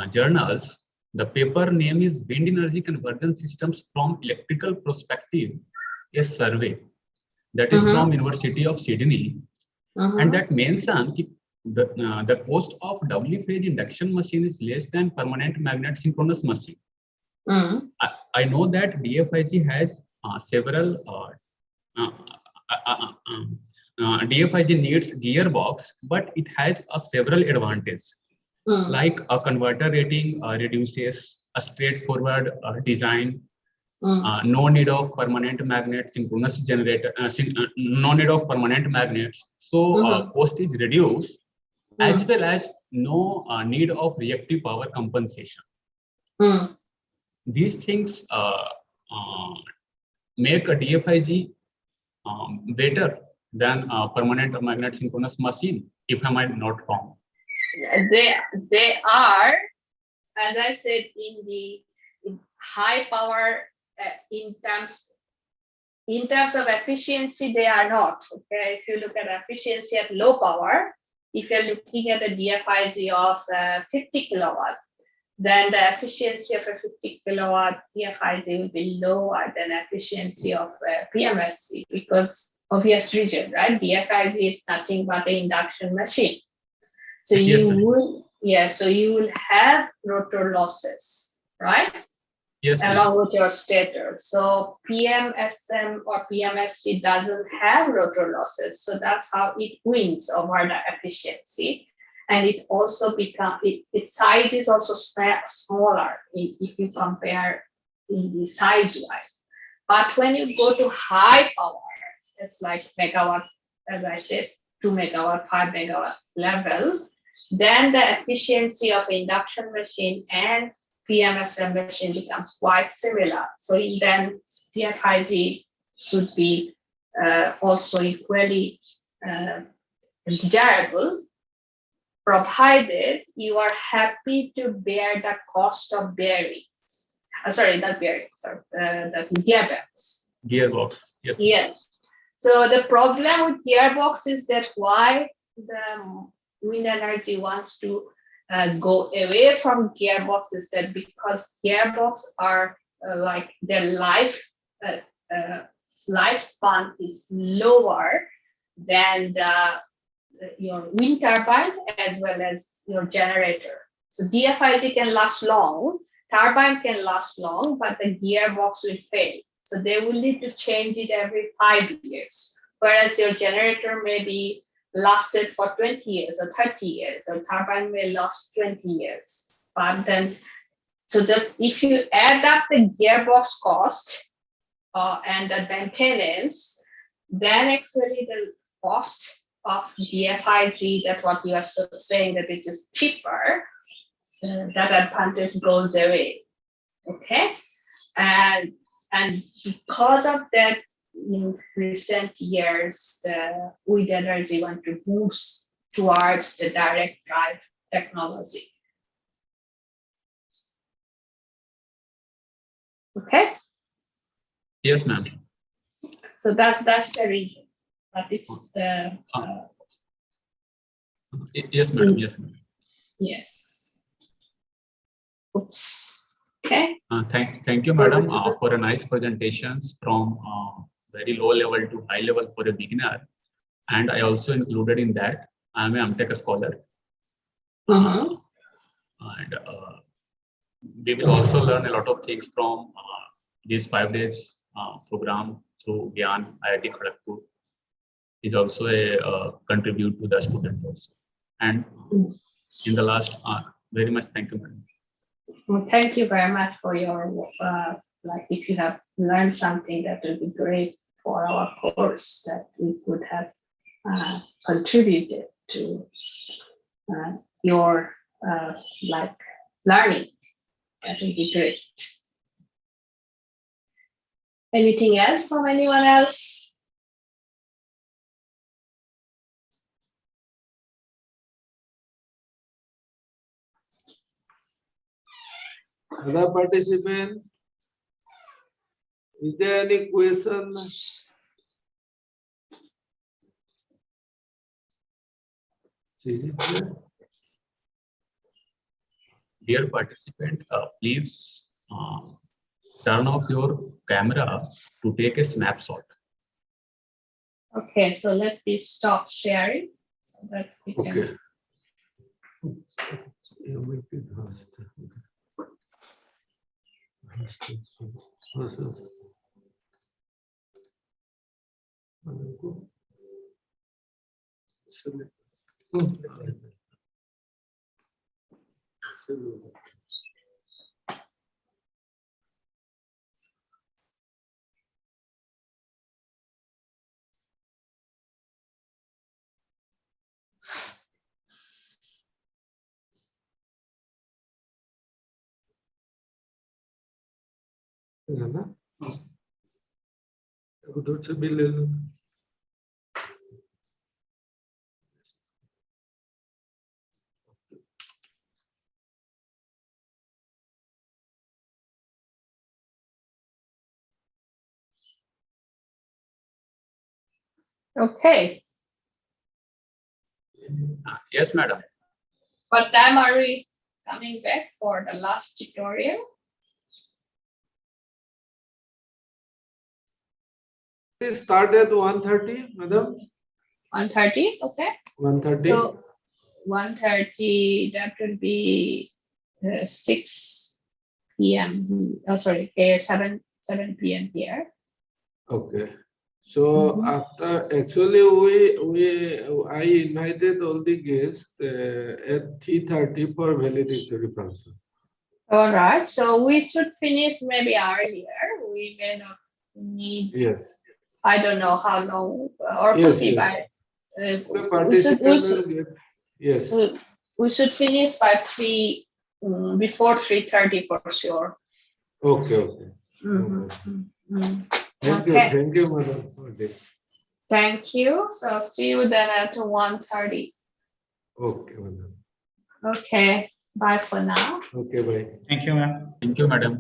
S4: journals. The paper name is Wind Energy Conversion Systems from Electrical Perspective, a survey that is from University of Sydney, and that mentions the cost of double phase induction machine is less than permanent magnet synchronous machine. I know that DFIG has several DFIG needs gearbox, but it has several advantages. Like a converter rating reduces a straightforward design, no need of permanent magnet synchronous generator, no need of permanent magnets, so cost is reduced, as well as no need of reactive power compensation. These things make a DFIG better than a permanent magnet synchronous machine, if I am not wrong.
S2: They are, as I said, in high power, in terms of efficiency, they are not. Okay, if you look at efficiency at low power, if you're looking at a DFIG of 50 kilowatt, then the efficiency of a 50 kilowatt DFIG will be lower than efficiency of PMSC, because obvious reason, right? DFIG is nothing but an induction machine. So
S4: yes,
S2: you will have rotor losses, right?
S4: Yes, ma'am.
S2: along with your stator. So PMSM or PMSC doesn't have rotor losses. So that's how it wins over the efficiency. And it also its size is also smaller if you compare in the size wise. But when you go to high power, it's like megawatt, as I said, 2 megawatt, 5 megawatt level, then the efficiency of induction machine and PMSM machine becomes quite similar. So then DFIG should be also equally desirable, provided you are happy to bear the cost of bearings. Not bearings, the gearbox.
S4: Gearbox. Yes.
S2: Yes. So the problem with gearbox is that why the wind energy wants to go away from gearbox is that because gearbox are like their lifespan is lower than your wind turbine as well as your generator. So DFIG can last long, turbine can last long, but the gearbox will fail. So they will need to change it every 5 years, whereas your generator may be lasted for 20 years or 30 years, or turbine may last 20 years. But then, so that if you add up the gearbox cost and the maintenance, then actually the cost of DFIG, that what you are saying that it is cheaper, that advantage goes away. Okay, and because of that, in recent years, the wind energy want to move towards the direct drive technology. Okay.
S4: Yes, ma'am.
S2: So that's the reason. But it's the
S4: Yes, madam. Yes, ma'am.
S2: yes. Oops. Okay.
S4: Thank you, madam, for a nice presentations from very low level to high level for a beginner. And I also included in that, I'm a MTech scholar. And we will also learn a lot of things from this 5 days program through GIAN IIT Kharagpur. Is also a contribute to the student also. And in the last, very much thank you, madam.
S2: Well, thank you very much for your like if you have learned something, that will be great for our course that we could have contributed to your like learning. That would be great. Anything else from anyone else?
S1: Other participant, is there any question?
S4: Dear participant, please turn off your camera to take a snapshot.
S2: Okay, so let me stop sharing so that we can.
S1: Okay. You make it host.
S2: Okay.
S4: Yes, madam.
S2: What time are we coming back for the last tutorial?
S1: We start at 1:30, madam.
S2: 1:30, okay.
S1: 1:30.
S2: So 1:30, that will be 6 p.m. Oh, sorry, 7 p.m. here.
S1: Okay. So
S2: Mhm.
S1: after actually I invited all the guests at 3:30 for valedictory function.
S2: All right, so we should finish maybe earlier. We may not need,
S1: Yes.
S2: I don't know how long, or
S1: Yes,
S2: could be
S1: yes.
S2: by,
S1: The
S2: we
S1: participant
S2: should,
S1: will get, yes.
S2: we should finish by 3, before 3:30 for sure.
S1: Okay, okay.
S2: Mhm,
S1: Okay.
S2: mhm.
S1: Thank
S2: Okay,
S1: you, madam, for this.
S2: thank you. So see you then at 1:30.
S1: Okay, madam.
S2: Okay, bye for now.
S1: Okay, bye.
S3: Thank you, ma'am.
S4: Thank you, madam.